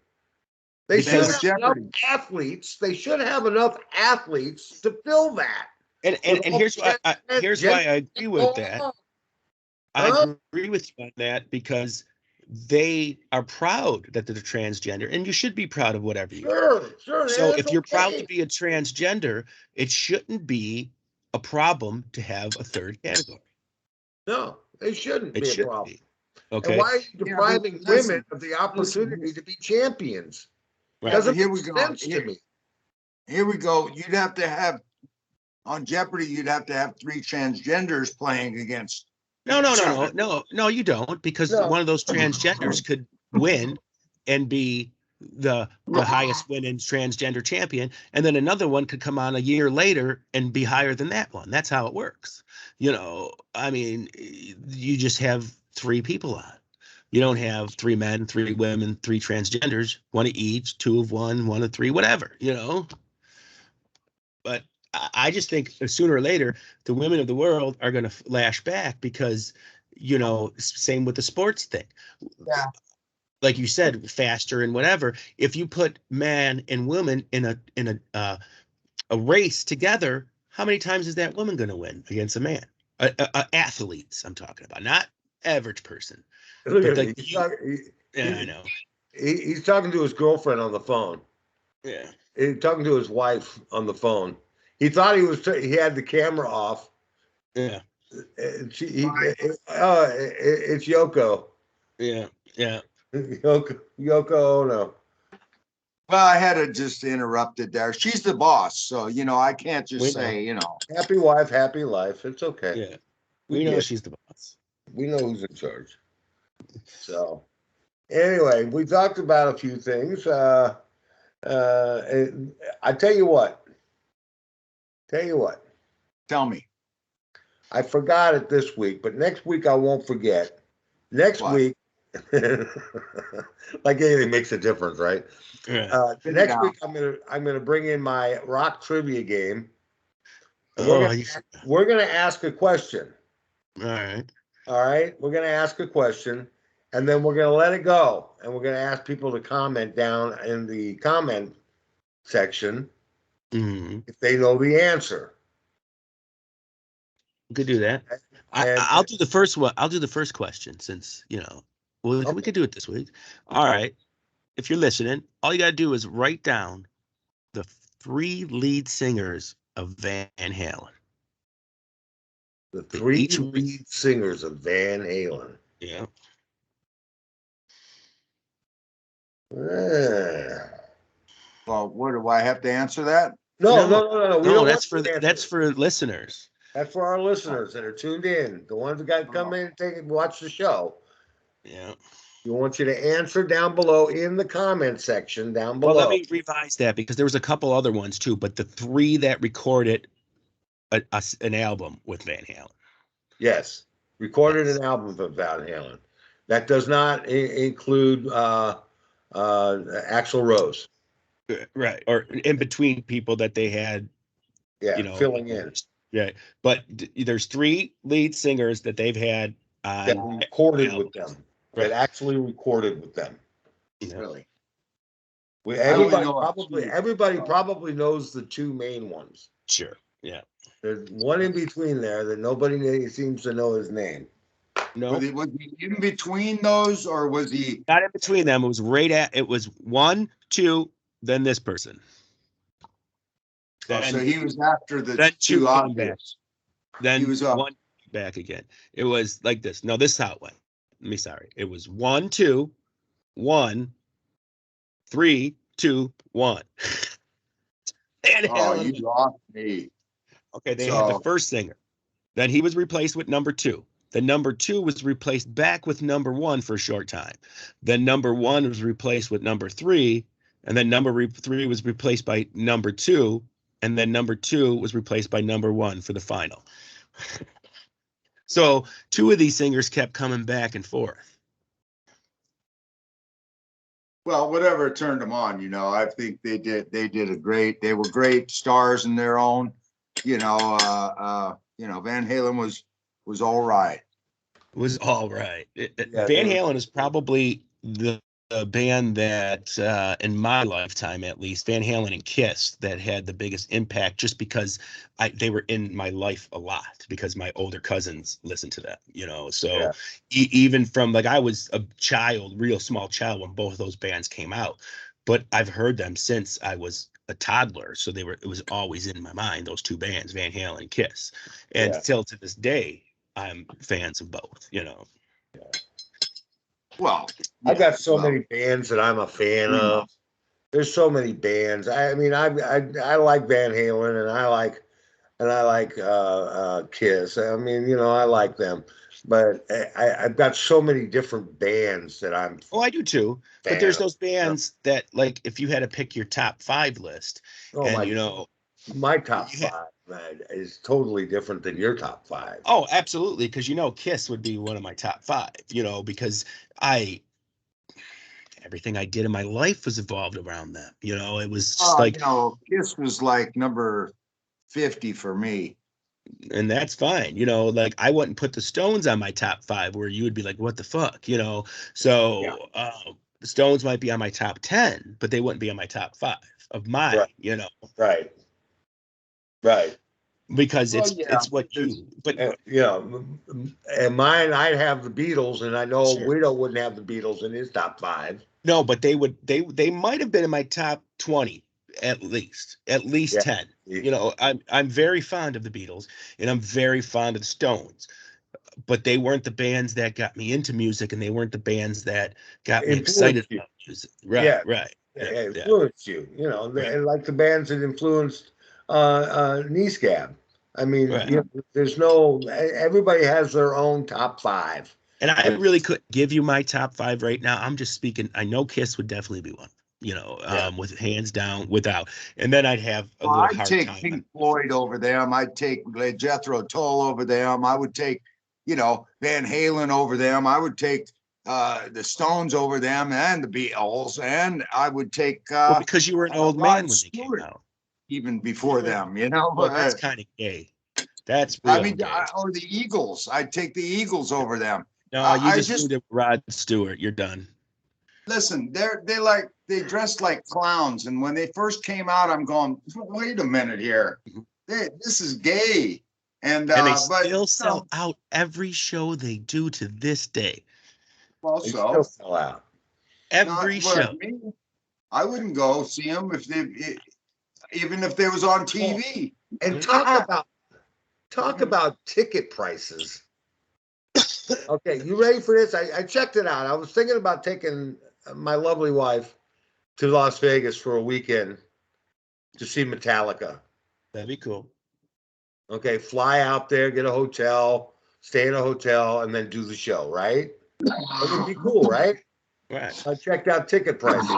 They should have enough athletes. They should have enough athletes to fill that. And here's why I agree with that. I agree with you on that, because they are proud that they're transgender, and you should be proud of whatever you are. Sure. So if you're proud to be a transgender, it shouldn't be a problem to have a third category. No, it shouldn't be a problem. Okay. And why are you depriving women of the opportunity to be champions? Right. Doesn't here make sense to me. Here we go. You'd have to have on Jeopardy. You'd have to have 3 transgenders playing against. No, you don't, because one of those transgenders could win and be the highest winning transgender champion, and then another one could come on a year later and be higher than that one. That's how it works. I mean, you just have 3 people on. You don't have 3 men, 3 women, 3 transgenders, 1 of each, 2 of one, 1 of 3, whatever, But I just think sooner or later, the women of the world are going to lash back, because, same with the sports thing. Yeah. Like you said, faster and whatever. If you put man and woman in a race together, how many times is that woman going to win against a man? Athletes, I'm talking about, not average person. I know. He's talking to his girlfriend on the phone. Yeah. He's talking to his wife on the phone. He thought he had the camera off. Yeah. It's Yoko. Yeah. Yoko Ono. Well, I had to just interrupt it there. She's the boss, so I can't just say, Happy wife, happy life. It's okay. Yeah. We know she's the boss. We know who's in charge. So, anyway, we talked about a few things. I tell you what. Tell me. I forgot it this week, but next week I won't forget. Next week, like anything makes a difference, right? Yeah. Next week I'm gonna bring in my rock trivia game. We're gonna ask a question. All right. We're gonna ask a question, and then we're gonna let it go, and we're gonna ask people to comment down in the comment section if they know the answer. We could do that. I'll do the first one. I'll do the first question, since we could do it this week. All right. If you're listening, all you gotta do is write down the 3 lead singers of Van Halen. The 3 lead singers of Van Halen. Yeah. Well, what do I have to answer that? No. That's for listeners. That's for our listeners that are tuned in. The ones that got to come in and watch the show. Yeah. We want you to answer down below in the comment section down below. Well, let me revise that because there was a couple other ones too, but the 3 that recorded an album with Van Halen. Yes, recorded an album of Van Halen. That does not include Axl Rose. Right, or in between people that they had, filling in. Yeah, but there's 3 lead singers that they've had that recorded with them. Right. That actually recorded with them. Really. Everybody probably knows the 2 main ones. Sure. Yeah. There's one in between there that nobody seems to know his name. No. Was he in between those, or was he not in between them? It was it was 1, 2, then this person. So he was after the 2 obvious. Then he was 1 back again. It was like this. No, this is how it went. It was 1, 2, 1, 3, 2, 1. You lost me. Okay, they had the first singer. Then he was replaced with number 2. Then number 2 was replaced back with number 1 for a short time. Then number 1 was replaced with number 3, and then number 3 was replaced by number 2, and then number 2 was replaced by number 1 for the final. So 2 of these singers kept coming back and forth. Well, whatever turned them on, I think they were great stars in their own. Van Halen was all right. Was all right. Van Halen is probably the band that, in my lifetime at least, Van Halen and Kiss, that had the biggest impact, just because they were in my life a lot, because my older cousins listened to them, So even from I was a real small child when both of those bands came out, but I've heard them since I was a toddler. So it was always in my mind, those 2 bands, Van Halen and Kiss, and still to this day, I'm fans of both, Well, I've got so many bands that I'm a fan of. There's so many bands. I mean, I like Van Halen, and I like Kiss. I mean, I like them, but I've got so many different bands that I'm. Oh, I do too. But there's those bands that, if you had to pick your top 5 list, my top 5 is totally different than your top 5. Oh, absolutely, because Kiss would be one of my top 5. Because everything I did in my life was evolved around them. It was just Kiss was like number 50 for me. And that's fine. I wouldn't put the Stones on my top 5 where you would be like, what the fuck, So the Stones might be on my top 10, but they wouldn't be on my top 5 of mine, Right. Because it's what you, but and mine, I'd have the Beatles, and I know Guido wouldn't have the Beatles in his top 5. No, but they might have been in my top 20 at least 10. I'm very fond of the Beatles, and I'm very fond of the Stones, but they weren't the bands that got me into music, and they weren't the bands that got me excited about music. Right. Influenced you, like the bands that influenced Knee Scab. I mean, there's everybody has their own top 5. And I really couldn't give you my top 5 right now. I'm just speaking. I know Kiss would definitely be one, with hands down, without. And then I'd have a little hard time. I'd take Pink Floyd over them. I'd take Jethro Tull over them. I would take, Van Halen over them. I would take the Stones over them, and the Beatles. And I would take because you were an old man when they came out. Even before them, Well, that's kind of gay. That's real gay. Or the Eagles. I'd take the Eagles over them. No, you just did Rod Stewart. You're done. Listen, they dress like clowns, and when they first came out, I'm going, wait a minute here, this is gay, and they still sell out every show they do to this day. Also, they still sell out every show. I wouldn't go see them even if they was on TV. And talk about ticket prices. Okay, you ready for this? I checked it out. I was thinking about taking my lovely wife to Las Vegas for a weekend to see Metallica. That'd be cool. Okay, fly out there, get a hotel, stay in a hotel, and then do the show, right? That would be cool, right? Right. I checked out ticket prices.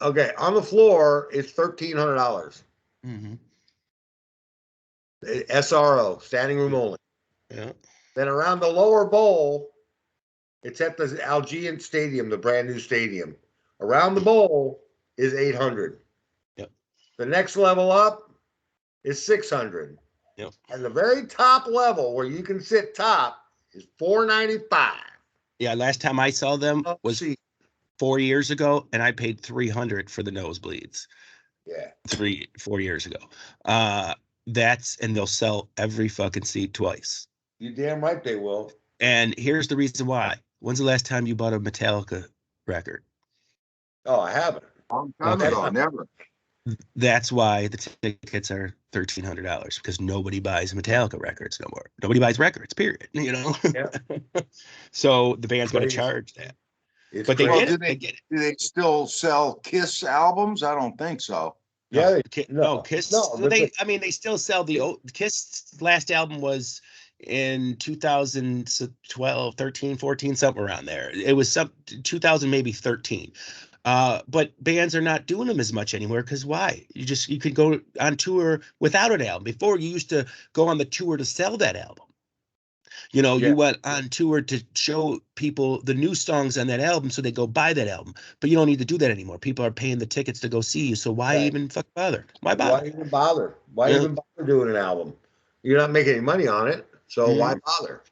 Okay, on the floor, it's $1,300. Mm-hmm. SRO, standing room only. Yeah. Then around the lower bowl, it's at the Algean Stadium, the brand new stadium. Around the bowl is 800. Yep. The next level up is 600. Yep. And the very top level where you can sit top is 495. Yeah, last time I saw them was See. 4 years ago, and I paid 300 for the nosebleeds. Yeah. 4 years ago. And they'll sell every fucking seat twice. You damn right they will. And here's the reason why. When's the last time you bought a Metallica record? Oh, I haven't. Long time ago, never. That's why the tickets are $1,300, because nobody buys Metallica records no more. Nobody buys records, period. You know. Yeah. So the band's going to charge that. But they do they still sell Kiss albums? I don't think so. Yeah, Kiss. No, they still sell the old Kiss. Last album was in 2012, 13, 14, something around there. It was 2000, maybe 13. But bands are not doing them as much anymore, because why? You could go on tour without an album. Before, you used to go on the tour to sell that album. You went on tour to show people the new songs on that album, so they go buy that album. But you don't need to do that anymore. People are paying the tickets to go see you. So why even fuck bother? Why bother? Why even bother? Why even bother doing an album? You're not making any money on it, so why bother?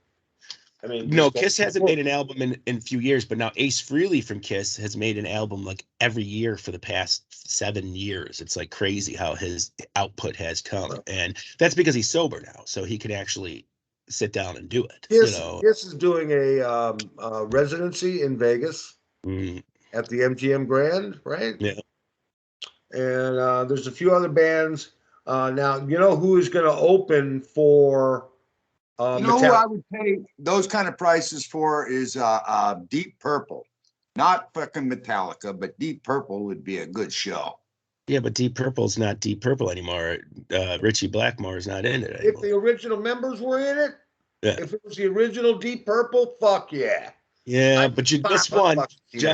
I mean, no, Kiss hasn't made an album in a few years, but now Ace Frehley from Kiss has made an album like every year for the past 7 years. It's like crazy how his output has come, and that's because he's sober now, so he can actually sit down and do it. Kiss is doing a residency in Vegas at the MGM Grand, right? Yeah. And there's a few other bands. Now, you know who is going to open for who I would pay those kind of prices for is Deep Purple. Not fucking Metallica, but Deep Purple would be a good show. Yeah, but Deep Purple's not Deep Purple anymore. Richie Blackmore's not in it anymore. If the original members were in it, if it was the original Deep Purple, fuck yeah. Yeah, but this one,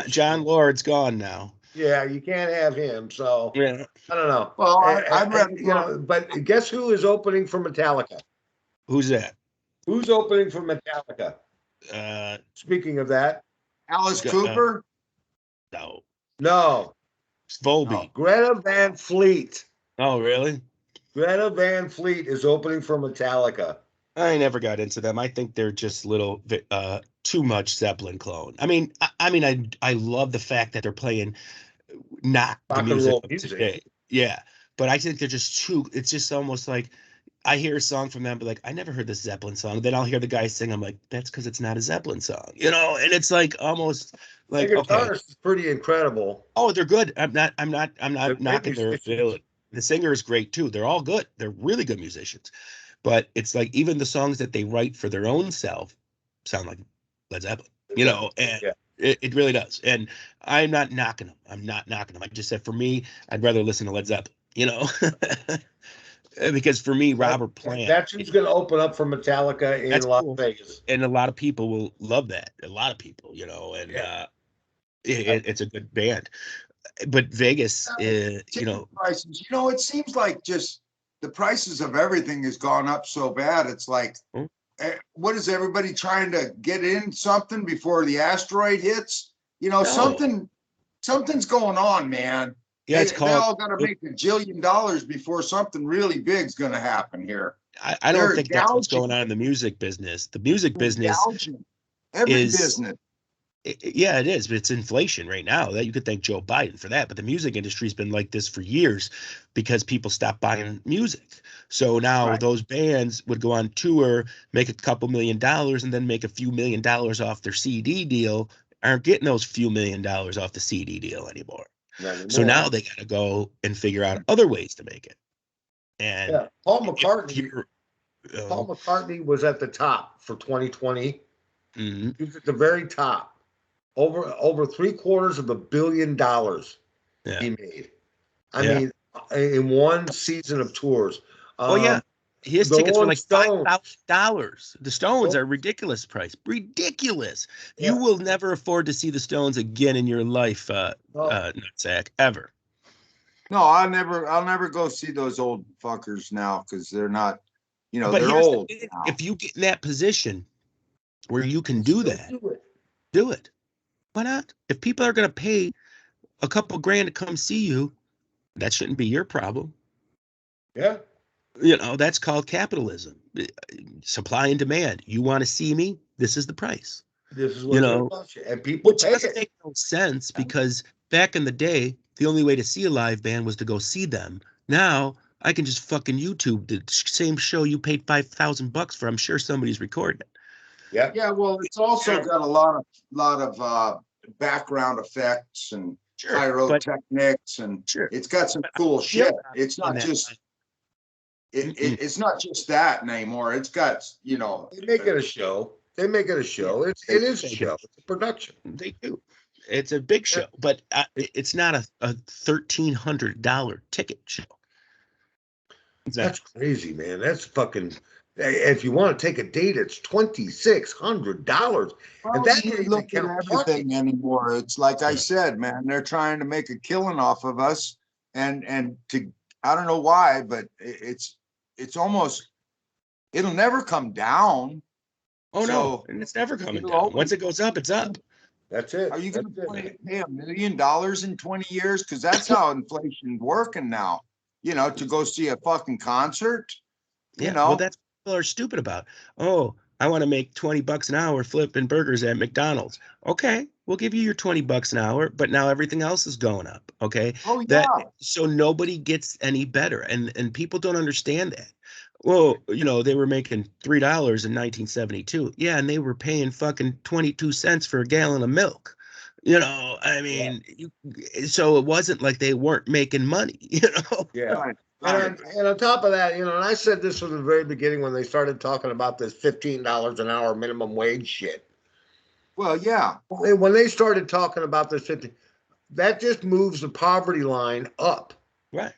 John Lord's gone now. Yeah, you can't have him. So yeah. I don't know. Well, I'd rather but guess who is opening for Metallica? Who's that? Who's opening for Metallica? Speaking of that, Alice Cooper? No. It's Volbeat. Greta Van Fleet. Oh, really? Greta Van Fleet is opening for Metallica. I never got into them. I think they're just little too much Zeppelin clone. I love the fact that they're playing not the music of today. Yeah, but I think they're just too. It's just almost like I hear a song from them, but like I never heard this Zeppelin song. Then I'll hear the guy sing. I'm like, that's because it's not a Zeppelin song, And it's like almost like the guitarist is pretty incredible. Oh, they're good. I'm not knocking their ability. The singer is great too. They're all good. They're really good musicians. But it's like even the songs that they write for their own self sound like Led Zeppelin, and it really does. And I'm not knocking them. I just said for me, I'd rather listen to Led Zeppelin, because for me, Robert Plant. That's who's going to open up for Metallica in Las Vegas. And a lot of people will love that. A lot of people, and it's a good band. But Vegas, prices, it seems like just the prices of everything has gone up so bad. It's like, what is everybody trying to get in something before the asteroid hits? Something's going on, man. Yeah, they all got to make $1 jillion before something really big's going to happen here. I don't think that's what's going on in the music business. The music business business. Yeah, it is. But it's inflation right now. That you could thank Joe Biden for that. But the music industry's been like this for years because people stopped buying music. So now those bands would go on tour, make a couple $1 million, and then make a few $1 million off their CD deal. Aren't getting those few $1 million off the CD deal anymore. So now they got to go and figure out other ways to make it. And Paul McCartney was at the top for 2020. Mm-hmm. He was at the very top. Over $750 million he made. I mean, in one season of tours. Oh yeah, his the tickets were Rolling like Stones. $5,000. The Stones Oh. are ridiculous price. Ridiculous. Yeah. You will never afford to see the Stones again in your life, Nutsack, ever. No, I'll never go see those old fuckers now because they're not, But they're here's the old thing, now. if you get in that position where you can do that, do it. Why not? If people are going to pay a couple grand to come see you, that shouldn't be your problem. Yeah. That's called capitalism. Supply and demand. You want to see me? This is the price. This is what and people Which pay doesn't it. make no sense because back in the day, the only way to see a live band was to go see them. Now I can just fucking YouTube the same show you paid $5,000 for. I'm sure somebody's recording it. Yeah. Yeah. Well, it's also got a lot of background effects and pyrotechnics, and it's got some cool shit. It's not just it's not just that anymore. It's got they make it a show. They make it a show. It is a show. It's a production. They do. It's a big show, but it's not a $1,300 ticket show. That's crazy, man. That's fucking. If you want to take a date, it's $2,600. Well, and you look at everything anymore. It's like I said, man. They're trying to make a killing off of us, and to I don't know why, but it's almost it'll never come down. Oh no, and it's never coming down. Once it goes up, it's up. That's it. Are you going to pay $1 million in 20 years? Because that's how inflation's working now. To go see a fucking concert. Well, that's what people are stupid about. Oh, I want to make $20 an hour flipping burgers at McDonald's. Okay, we'll give you your $20 an hour, but now everything else is going up. Okay. Oh yeah. So nobody gets any better, and people don't understand that. Well, they were making $3 in 1972. Yeah, and they were paying fucking 22 cents for a gallon of milk. I mean, so it wasn't like they weren't making money, Yeah. Right. And on top of that, and I said this from the very beginning when they started talking about this $15 an hour minimum wage shit. Well, yeah. When they started talking about this 50, that just moves the poverty line up. Right.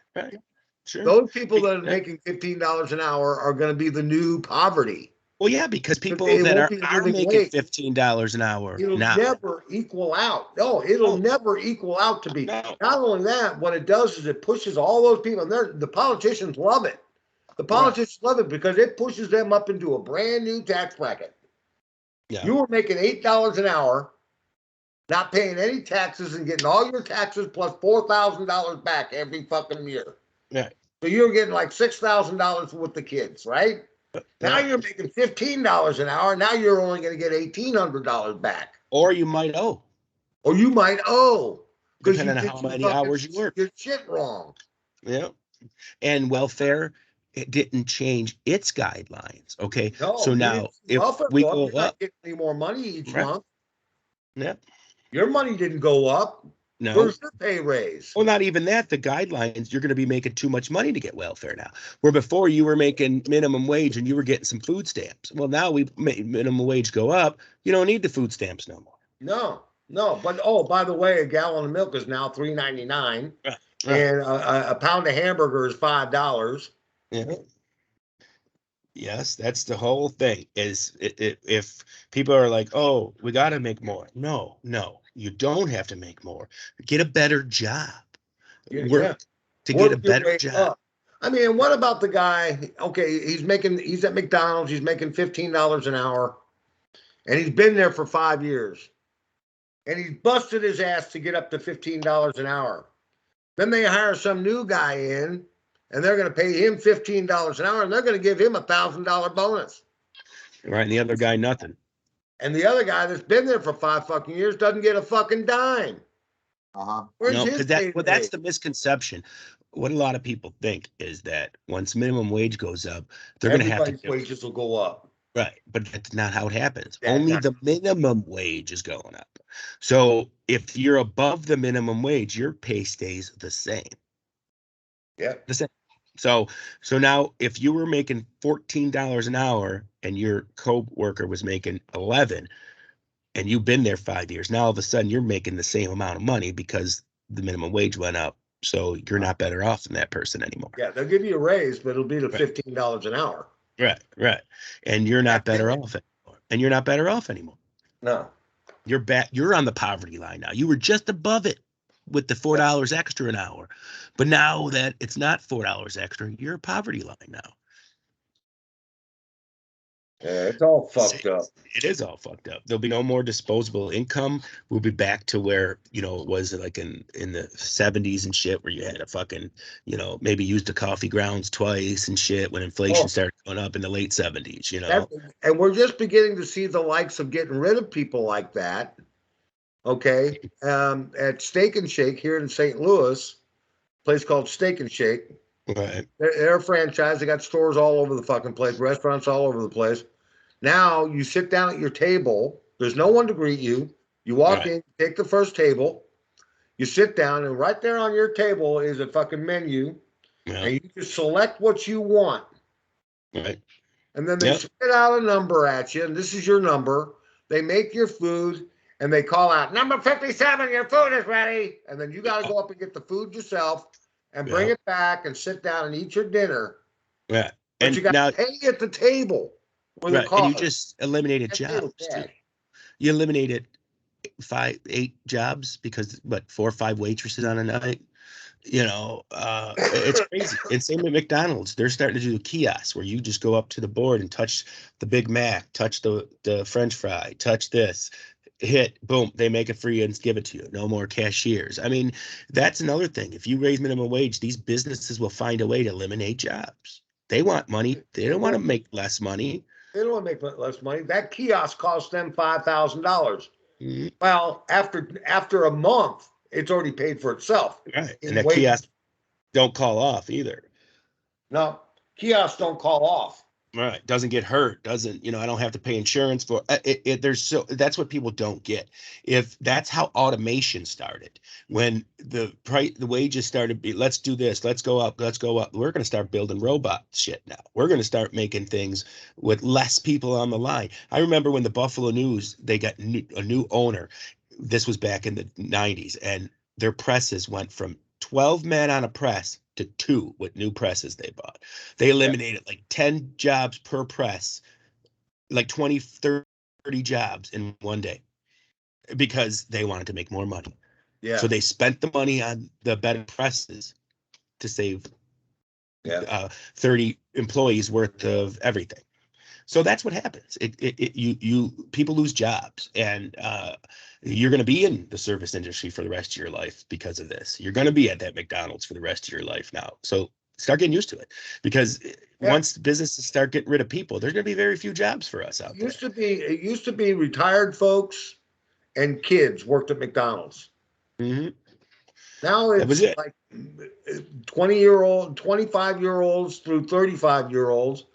Sure. Those people that are making $15 an hour are going to be the new poverty. Well, yeah, because people that are making $15 an hour it'll never equal out. No, it'll never equal out to be. No. Not only that, what it does is it pushes all those people, and the politicians love it. The politicians love it because it pushes them up into a brand new tax bracket. Yeah. You were making $8 an hour, not paying any taxes and getting all your taxes plus $4,000 back every fucking year. Yeah. So you're getting like $6,000 with the kids, right? Now you're making $15 an hour. Now you're only going to get $1,800 back. Or you might owe. Depending on how many hours you work. Your shit wrong. Yeah. And welfare, it didn't change its guidelines. Okay. No, so now if we go up, not getting any more money each month. Yeah. Your money didn't go up. No. Where's your pay raise? Well, not even that. The guidelines, you're going to be making too much money to get welfare now. Where before you were making minimum wage and you were getting some food stamps. Well, now we made minimum wage go up. You don't need the food stamps no more. No. But by the way, a gallon of milk is now $3.99, and a pound of hamburger is $5. Yeah. Yes, that's the whole thing. Is if people are like, "Oh, we got to make more," no, you don't have to make more. Get a better job. Work get a better job. Up. I mean, what about the guy? Okay, he's at McDonald's. He's making $15 an hour, and he's been there for 5 years, and he's busted his ass to get up to $15 an hour. Then they hire some new guy in. And they're going to pay him $15 an hour, and they're going to give him $1,000 bonus. Right, and the other guy nothing. And the other guy that's been there for 5 fucking years doesn't get a fucking dime. No, because that's the misconception. What a lot of people think is that once minimum wage goes up, they're going to have to. Wages will go up. Right, but that's not how it happens. Only the minimum wage is going up. So if you're above the minimum wage, your pay stays the same. Yeah. The same. So now if you were making $14 an hour and your co-worker was making 11 and you've been there 5 years, now all of a sudden you're making the same amount of money because the minimum wage went up So you're not better off than that person anymore. Yeah, they'll give you a raise, but it'll be to Right. $15 an hour. Right. And you're not better off anymore. And you're not better off anymore. No. You're back. You're on the poverty line now. You were just above it with the $4 extra an hour. But now that it's not $4 extra, you're poverty line now. Yeah, it's all fucked up. It is all fucked up. There'll be no more disposable income. We'll be back to where, it was like in the 70s and shit, where you had a fucking, maybe used the coffee grounds twice and shit when inflation started going up in the late 70s, And we're just beginning to see the likes of getting rid of people like that. Okay. At Steak and Shake here in St. Louis, a place called Steak and Shake. Right. They're a franchise. They got stores all over the fucking place, restaurants all over the place. Now you sit down at your table. There's no one to greet you. You walk in, take the first table. You sit down, and right there on your table is a fucking menu. Yeah. And you just select what you want. Right. And then they spit out a number at you, and this is your number. They make your food, and they call out, number 57, your food is ready. And then you got to go up and get the food yourself and bring it back and sit down and eat your dinner. Yeah. But and you got to pay at the table. Right. And you just eliminated jobs. You eliminated 8 jobs because 4 or 5 waitresses on a night. It's crazy. And same at McDonald's. They're starting to do kiosks where you just go up to the board and touch the Big Mac, touch the French fry, touch this, hit, boom, they make it for you and give it to you. No more cashiers. I mean, that's another thing. If you raise minimum wage, these businesses will find a way to eliminate jobs. They want money. They don't want to make less money. They don't want to make less money. That kiosk cost them $5,000. Mm-hmm. Well, after a month, it's already paid for itself. Right. And that kiosk don't call off either. No, kiosks don't call off. Right. Doesn't get hurt. Doesn't, I don't have to pay insurance for it. That's what people don't get. If that's how automation started, when the wages started be, let's do this, let's go up. We're going to start building robot shit now. We're going to start making things with less people on the line. I remember when the Buffalo News, they got a new owner. This was back in the 90s, and their presses went from 12 men on a press to 2 with new presses they bought. They eliminated like 10 jobs per press, like 20, 30 jobs in one day because they wanted to make more money. Yeah. So they spent the money on the better presses to save 30 employees worth of everything. So that's what happens. People lose jobs, and you're going to be in the service industry for the rest of your life because of this. You're going to be at that McDonald's for the rest of your life now. So start getting used to it, because once businesses start getting rid of people, there's going to be very few jobs for us out there. It used to be retired folks and kids worked at McDonald's. Mm-hmm. Now it's like 20-year-old, 25-year-olds through 35-year-olds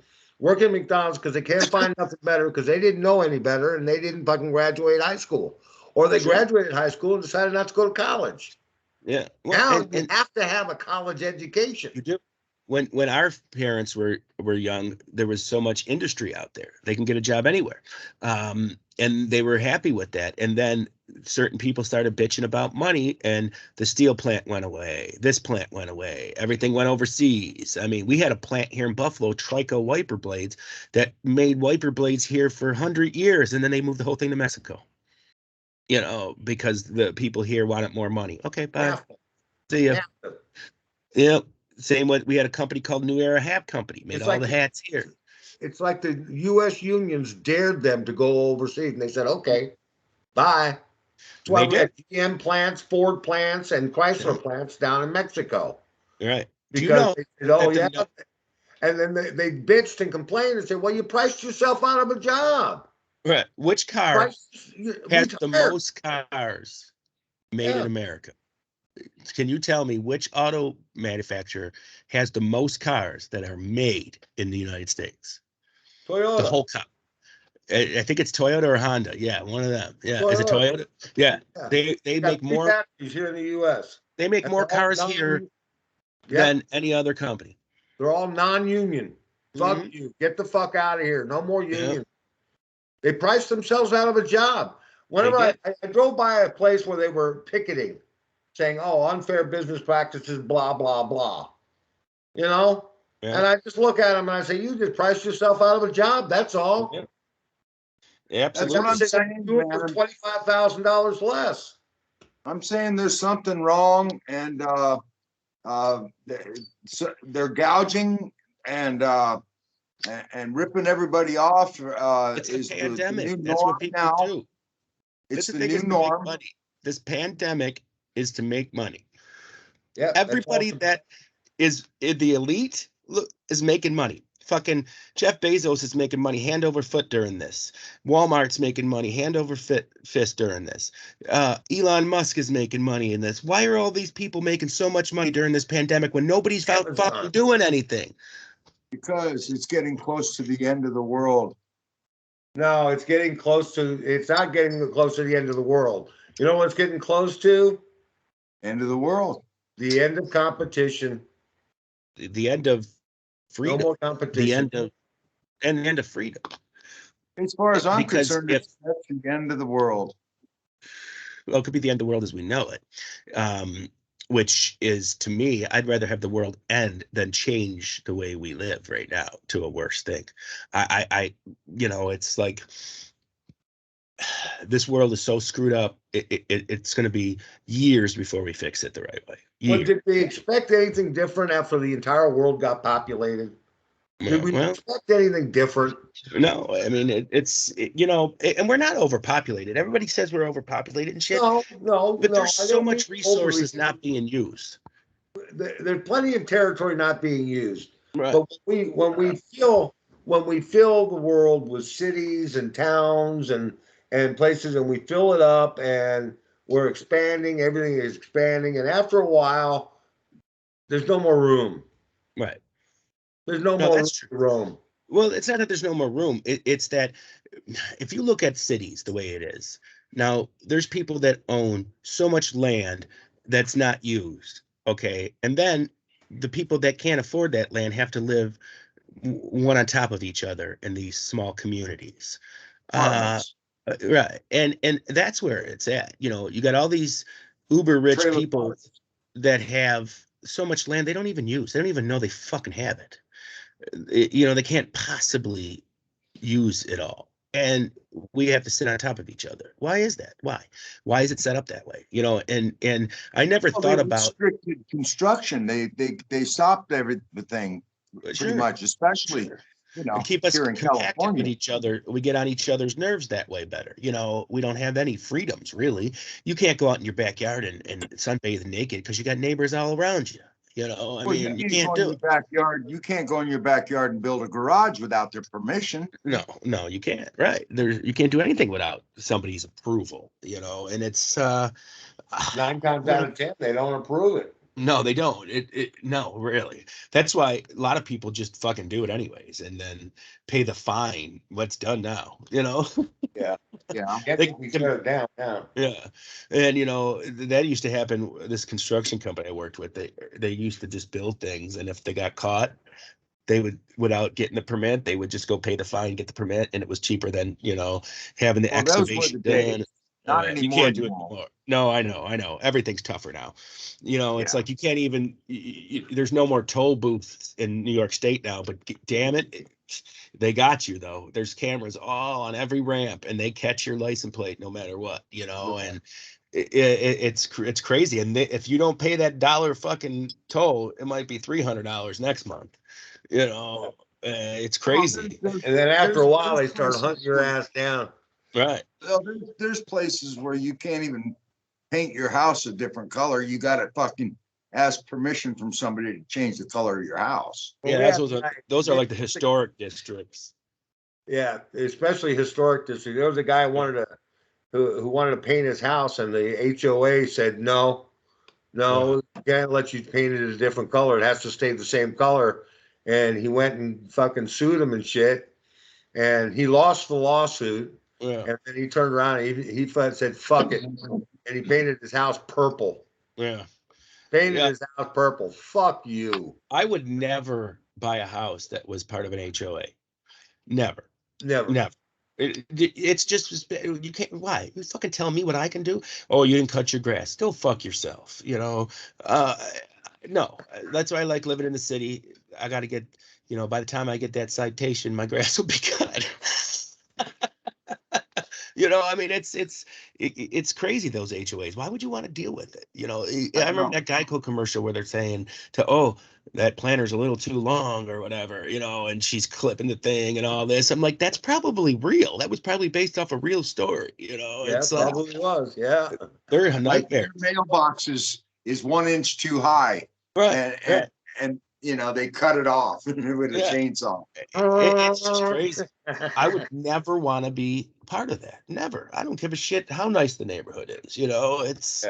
working at McDonald's because they can't find nothing better, because they didn't know any better and they didn't fucking graduate high school, or they graduated high school and decided not to go to college. Yeah. Well, now you have to have a college education. You do. When our parents were young, there was so much industry out there. They can get a job anywhere. And they were happy with that. And then certain people started bitching about money, and the steel plant went away. This plant went away. Everything went overseas. I mean, we had a plant here in Buffalo, Trico Wiper Blades, that made wiper blades here for 100 years. And then they moved the whole thing to Mexico, because the people here wanted more money. Okay, bye. See ya. Yep. Same way we had a company called New Era Hat Company, made all the hats here. It's like the U.S. unions dared them to go overseas, and they said, okay, bye. That's why we had GM plants, Ford plants, and Chrysler plants down in Mexico. Right. Because they said, and then they bitched and complained and said, well, you priced yourself out of a job. Right. Which car has the most cars made in America? Can you tell me which auto manufacturer has the most cars that are made in the United States? Toyota. The whole car. I think it's Toyota or Honda. Yeah, one of them. Yeah, Toyota. Is it Toyota? Yeah. They make more factories here in the U.S. They make more cars here than any other company. They're all non-union. Fuck you. Get the fuck out of here. No more union. They priced themselves out of a job. Whenever I drove by a place where they were picketing saying, "Oh, unfair business practices, blah blah blah," you know. Yeah. And I just look at them and I say, "You just priced yourself out of a job. That's all." Yeah. That's what Absolutely. I'm saying, Do it for man. $25,000 less. I'm saying there's something wrong, and they're gouging and ripping everybody off. It's a Is the new pandemic. That's what norm people now? do. It's The the thing new is to make norm. money. This pandemic is to make money. Yeah, Everybody that is in the elite is making money. Fucking Jeff Bezos is making money hand over foot during this. Walmart's making money hand over fist during this. Elon Musk is making money in this. Why are all these people making so much money during this pandemic when nobody's fucking doing anything? Because it's getting close to the end of the world. No, it's getting close to. It's not getting close to the end of the world. You know what it's getting close to? End of the world. The end of competition. The end of freedom. No more competition. The end of freedom. As far as I'm Because concerned, that's the end of the world. Well, it could be the end of the world as we know it, which is, to me, I'd rather have the world end than change the way we live right now to a worse thing. It's like this world is so screwed up. It's going to be years before we fix it the right way. But did we expect anything different after the entire world got populated? Did we expect anything different? No, I mean, and we're not overpopulated. Everybody says we're overpopulated and shit. No. But there's so much resources not being used. There's plenty of territory not being used. Right. But when we fill the world with cities and towns and places, and we fill it up, and we're expanding, everything is expanding, and after a while, there's no more room. Right. There's no more room. Well, it's not that there's no more room. It's that if you look at cities the way it is now, there's people that own so much land that's not used. Okay. And then the people that can't afford that land have to live one on top of each other in these small communities. Right. And that's where it's at. You got all these uber rich people that have so much land they don't even use. They don't even know they fucking have it. They can't possibly use it all. And we have to sit on top of each other. Why is that? Why is it set up that way? And I never thought about restricted construction. They stopped everything pretty much, especially and keep us here in California with each other. We get on each other's nerves that way better. We don't have any freedoms really. You can't go out in your backyard and sunbathe naked because you got neighbors all around you. You can't do it. Backyard. You can't go in your backyard and build a garage without their permission. No, you can't. Right. You can't do anything without somebody's approval, and it's 9 times out of 10, they don't approve it. No, they don't. No, really. That's why a lot of people just fucking do it anyways and then pay the fine. What's done now, Yeah. They shut it down now. Yeah. And that used to happen. This construction company I worked with, they used to just build things, and if they got caught, they would, without getting the permit, they would just go pay the fine, get the permit, and it was cheaper than having the excavation done. Not anymore. You can't do it anymore. No, I know. Everything's tougher now. It's like you can't even. There's no more toll booths in New York State now. But damn it, they got you though. There's cameras all on every ramp, and they catch your license plate no matter what. And it's crazy. And if you don't pay that $1 fucking toll, it might be $300 next month. It's crazy. And then after a while, they start hunting your ass down. Right. Well, there's places where you can't even paint your house a different color. You got to fucking ask permission from somebody to change the color of your house. Yeah, those are like the historic districts. Yeah, especially historic districts. There was a guy who wanted to paint his house, and the HOA said no, can't let you paint it a different color. It has to stay the same color. And he went and fucking sued him and shit, and he lost the lawsuit. Yeah. And then he turned around and he said, fuck it. And he painted his house purple. Yeah. Painted his house purple. Fuck you. I would never buy a house that was part of an HOA. Never. It's just, you can't, why? You fucking tell me what I can do? Oh, you didn't cut your grass. Go fuck yourself, you know? No, that's why I like living in the city. I got to get, by the time I get that citation, my grass will be cut. I mean, it's crazy, those HOAs. Why would you want to deal with it? I remember that Geico commercial where they're saying that planter's a little too long or whatever, and she's clipping the thing and all this. I'm like, that's probably real. That was probably based off a real story, Yeah, it's probably was. Yeah. They're a Like nightmare. your mailbox is 1 inch too high. Right. And they cut it off with a chainsaw. It's just crazy. I would never want to be part of that. Never. I don't give a shit how nice the neighborhood is. It's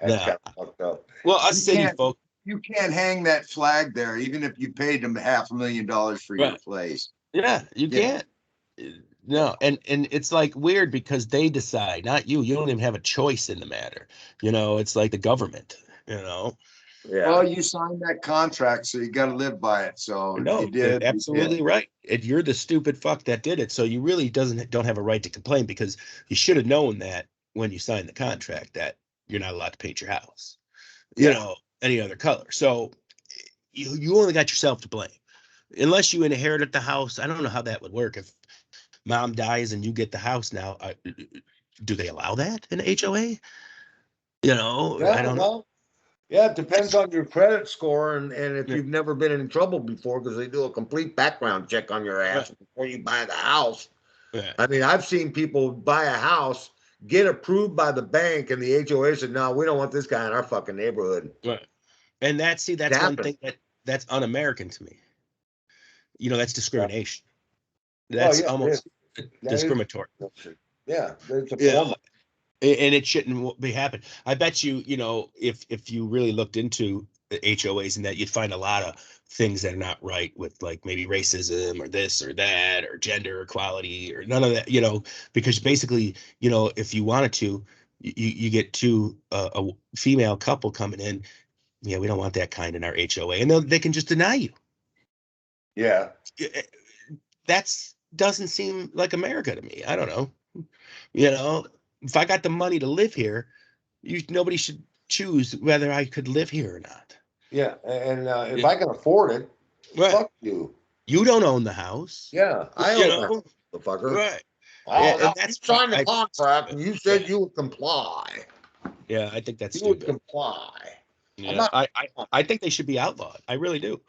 That's fucked up. Well, us city folk. You can't hang that flag there, even if you paid them $500,000 for your place. Yeah, you can't. No, and it's like weird because they decide, not you. You don't even have a choice in the matter. It's like the government. Yeah. Well, you signed that contract, so you got to live by it. So you did. Absolutely right. And you're the stupid fuck that did it. So you really don't have a right to complain, because you should have known that when you signed the contract that you're not allowed to paint your house, any other color. So you only got yourself to blame, unless you inherited the house. I don't know how that would work. If mom dies and you get the house now, do they allow that in HOA? I don't know. Yeah, it depends on your credit score and if you've never been in trouble before, because they do a complete background check on your ass before you buy the house. Yeah. I mean, I've seen people buy a house, get approved by the bank, and the HOA said, "No, we don't want this guy in our fucking neighborhood." Right. And that's one thing that's un-American to me. That's discrimination. That's almost discriminatory. Yeah, it's a form of. And it shouldn't be happening. I bet you, if you really looked into the HOAs and that, you'd find a lot of things that are not right with, like, maybe racism or this or that or gender equality or none of that, because basically, if you wanted to, you get a female couple coming in. Yeah, we don't want that kind in our HOA, and they can just deny you. Yeah. Doesn't seem like America to me. I don't know. If I got the money to live here, nobody should choose whether I could live here or not. Yeah, and if I can afford it, fuck you. You don't own the house. Yeah, I own the fucker. Right. Oh, that's signed the contract, and you said you would comply. Yeah, I think that's stupid. Would comply. Yeah, I think they should be outlawed. I really do,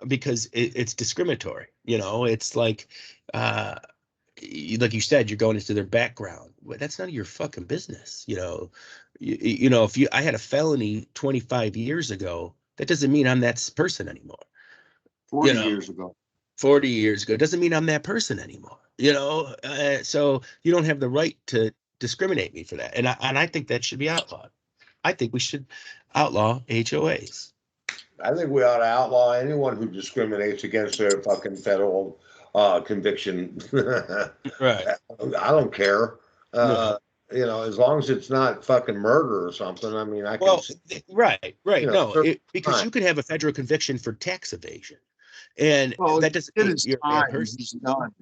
because it's discriminatory. It's like, like you said, you're going into their background. Well, that's none of your fucking business. If I had a felony 25 years ago, that doesn't mean I'm that person anymore. 40 years ago. 40 years ago doesn't mean I'm that person anymore. So you don't have the right to discriminate me for that. And I think that should be outlawed. I think we should outlaw HOAs. I think we ought to outlaw anyone who discriminates against their fucking federal conviction. Right. I don't care. As long as it's not fucking murder or something. I mean, I can. Well, right. Because you could have a federal conviction for tax evasion, and that doesn't mean you're a bad person. He's done.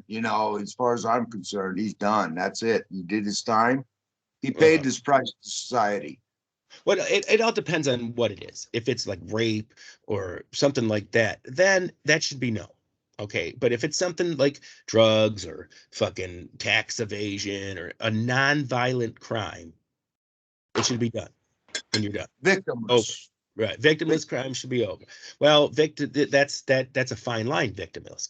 As far as I'm concerned, he's done. That's it. He did his time. He paid his price to society. Well, it all depends on what it is. If it's like rape or something like that, then that should be no. Okay. But if it's something like drugs or fucking tax evasion or a non-violent crime, it should be done when you're done. Victimless. Over. Right. Victimless crime should be over. Well, that's a fine line, victimless,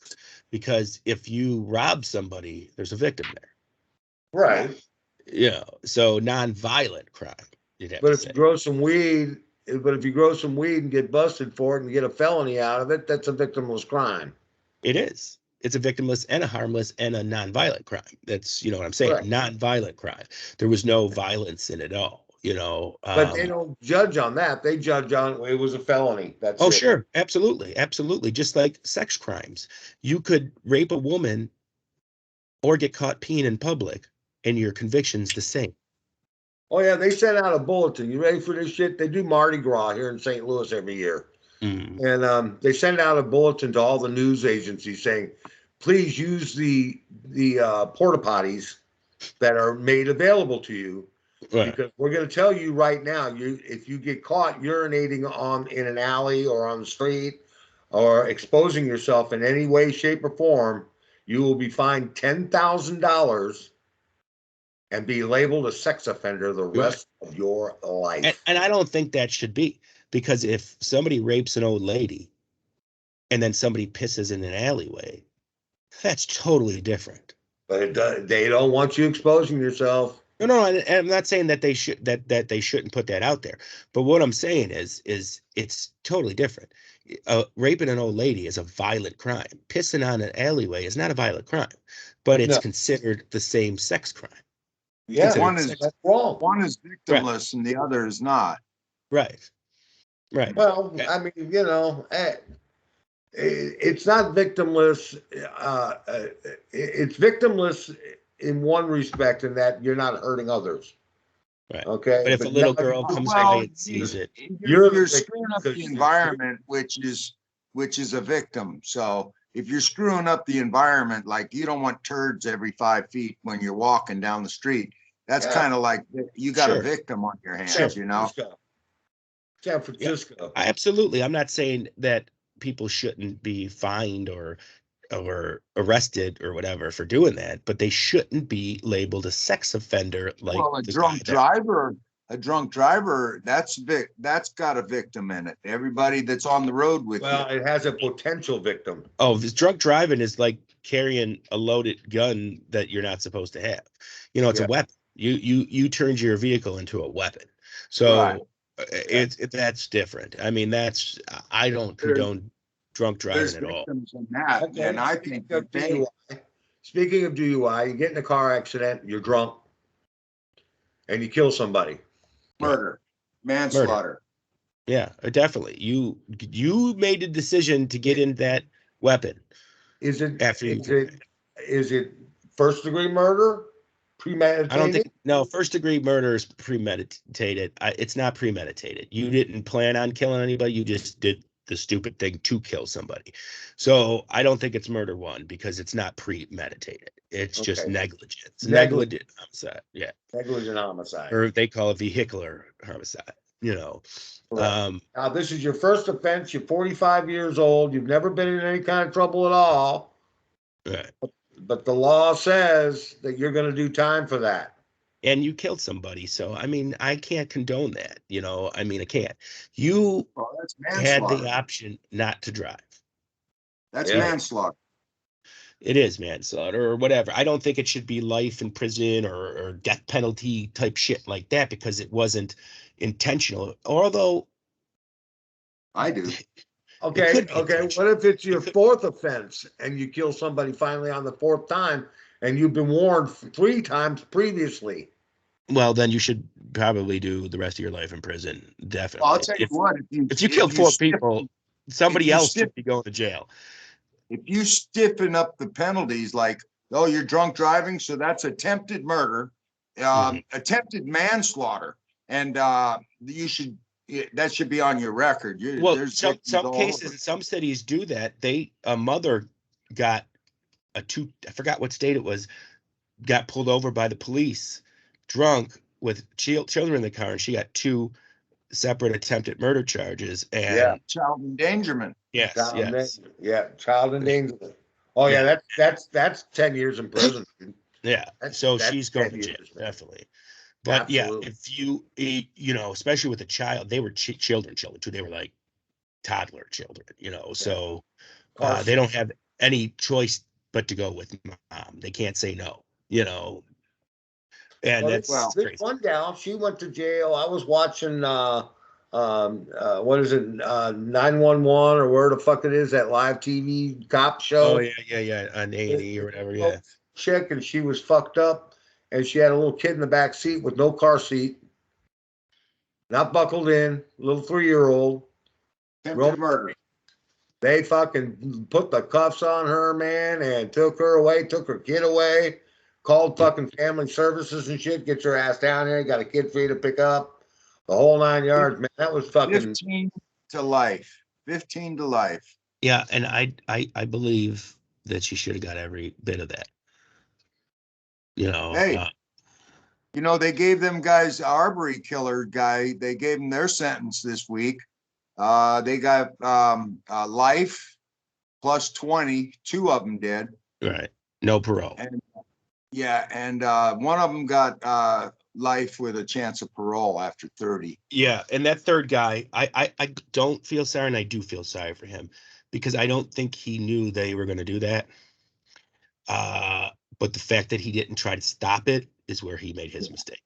because if you rob somebody, there's a victim there. Right. So non-violent crime. But if you grow some weed and get busted for it and get a felony out of it, that's a victimless crime. It is. It's a victimless and a harmless and a non-violent crime. That's, what I'm saying, right. A non-violent crime. There was no violence in it at all, But they don't judge on that. They judge on it was a felony. That's it. Sure. Absolutely. Absolutely. Just like sex crimes. You could rape a woman or get caught peeing in public, and your conviction's the same. Oh, yeah, they sent out a bulletin. You ready for this shit? They do Mardi Gras here in St. Louis every year. Mm. And they send out a bulletin to all the news agencies saying, please use the porta potties that are made available to you. Right. Because we're going to tell you right now, if you get caught urinating in an alley or on the street or exposing yourself in any way, shape, or form, you will be fined $10,000 and be labeled a sex offender the rest of your life. And I don't think that should be, because if somebody rapes an old lady and then somebody pisses in an alleyway, that's totally different. But they don't want you exposing yourself. No, and I'm not saying that they should that they shouldn't put that out there. But what I'm saying is it's totally different. Raping an old lady is a violent crime. Pissing on an alleyway is not a violent crime, but it's considered the same sex crime. Yeah, one is wrong. One is victimless and the other is not. Right. Well, I mean, it's not victimless. It's victimless in one respect, in that you're not hurting others. Right. Okay. But if a little girl comes by and sees it, you're screwing up the environment, which is a victim. So if you're screwing up the environment, like you don't want turds every 5 feet when you're walking down the street, that's kind of like you got a victim on your hands, San Francisco. Absolutely. I'm not saying that people shouldn't be fined or arrested or whatever for doing that, but they shouldn't be labeled a sex offender. Like, well, a drunk driver, that's got a victim in it. Everybody that's on the road with it has a potential victim. Oh, this drunk driving is like carrying a loaded gun that you're not supposed to have. It's a weapon. You turned your vehicle into a weapon. So that's different. I mean, I don't condone drunk driving at all. And I think speaking of DUI, you get in a car accident, you're drunk, and you kill somebody. Murder. Manslaughter. Murder. Yeah, definitely. You made a decision to get in that weapon. Is it first degree murder? Premeditated? I don't think. No, first degree murder is premeditated. It's not premeditated. You didn't plan on killing anybody. You just did the stupid thing to kill somebody. So I don't think it's murder one, because it's not premeditated. It's just negligence. Negligent homicide. Yeah. Negligent homicide. Or they call it vehicular homicide. Now, this is your first offense. You're 45 years old. You've never been in any kind of trouble at all. Right. But the law says that you're going to do time for that. And you killed somebody. So, I mean, I can't condone that. I mean, I can't. You had the option not to drive. That's manslaughter. It is manslaughter or whatever. I don't think it should be life in prison or death penalty type shit like that, because it wasn't intentional. Although I do. Okay. What if it's your fourth offense and you kill somebody finally on the fourth time, and you've been warned 3 times previously? Well, then you should probably do the rest of your life in prison. Definitely. Well, I'll tell you what. If you killed 4 people, somebody else should be going to jail. If you stiffen up the penalties, like, you're drunk driving, so that's attempted murder, attempted manslaughter, and that should be on your record. Some cases in some cities do that. A mother got I forgot what state it was, got pulled over by the police drunk with children in the car, and she got 2 separate attempted murder charges and child endangerment. Yes. Child endangerment. Oh yeah, that's 10 years in prison. Yeah. So she's going to jail, definitely. But absolutely. If you especially with a child, they were children too. They were like toddler children, so they don't have any choice but to go with mom. They can't say no, and this one gal, she went to jail. I was watching what is it, 911 or where the fuck it is, that live TV cop show. Oh yeah, on A&E or whatever. Yeah, chick, and she was fucked up, and she had a little kid in the back seat with no car seat, not buckled in, little 3-year-old. Murder. They fucking put the cuffs on her, man, and took her away, took her kid away, called fucking family services and shit, get your ass down here, got a kid for you to pick up, the whole 9 yards, man. That was fucking 15 to life. 15 to life. Yeah, and I believe that she should have got every bit of that. You know, Hey, they gave them guys, Arbery killer guy, they gave them their sentence this week. They got life plus 20, two of them did. right. No parole. And one of them got life with a chance of parole after 30. Yeah, and that third guy, I don't feel sorry, and I do feel sorry for him because I don't think he knew they were going to do that. But the fact that he didn't try to stop it is where he made his mistake.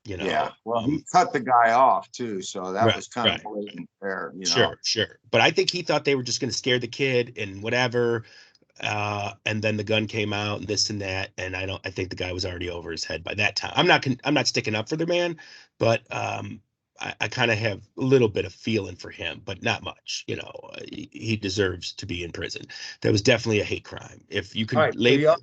You know. Yeah, well, he cut the guy off too, so that was kind of blatant there. Sure. But I think he thought they were just going to scare the kid and whatever. And then the gun came out and this and that, and I think the guy was already over his head by that time. I'm not sticking up for the man, but I kind of have a little bit of feeling for him, but not much. You know, he deserves to be in prison. That was definitely a hate crime. If you can label,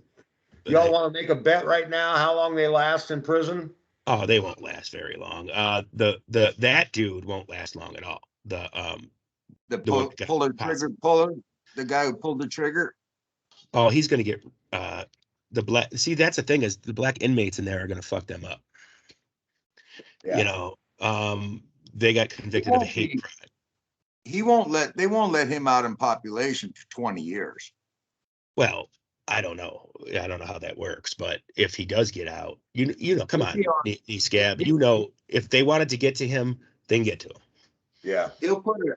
y'all want to make a bet right now how long they last in prison? Oh, they won't last very long. That dude won't last long at all. The guy who pulled the trigger. Oh, he's gonna get the black. See, that's the thing is the black inmates in there are gonna fuck them up. Yeah. You know, they got convicted of a hate crime. They won't let him out in population for 20 years. Well, I don't know how that works, but if he does get out, you know, come on, Scab, you know, if they wanted to get to him, they can get to him. Yeah, they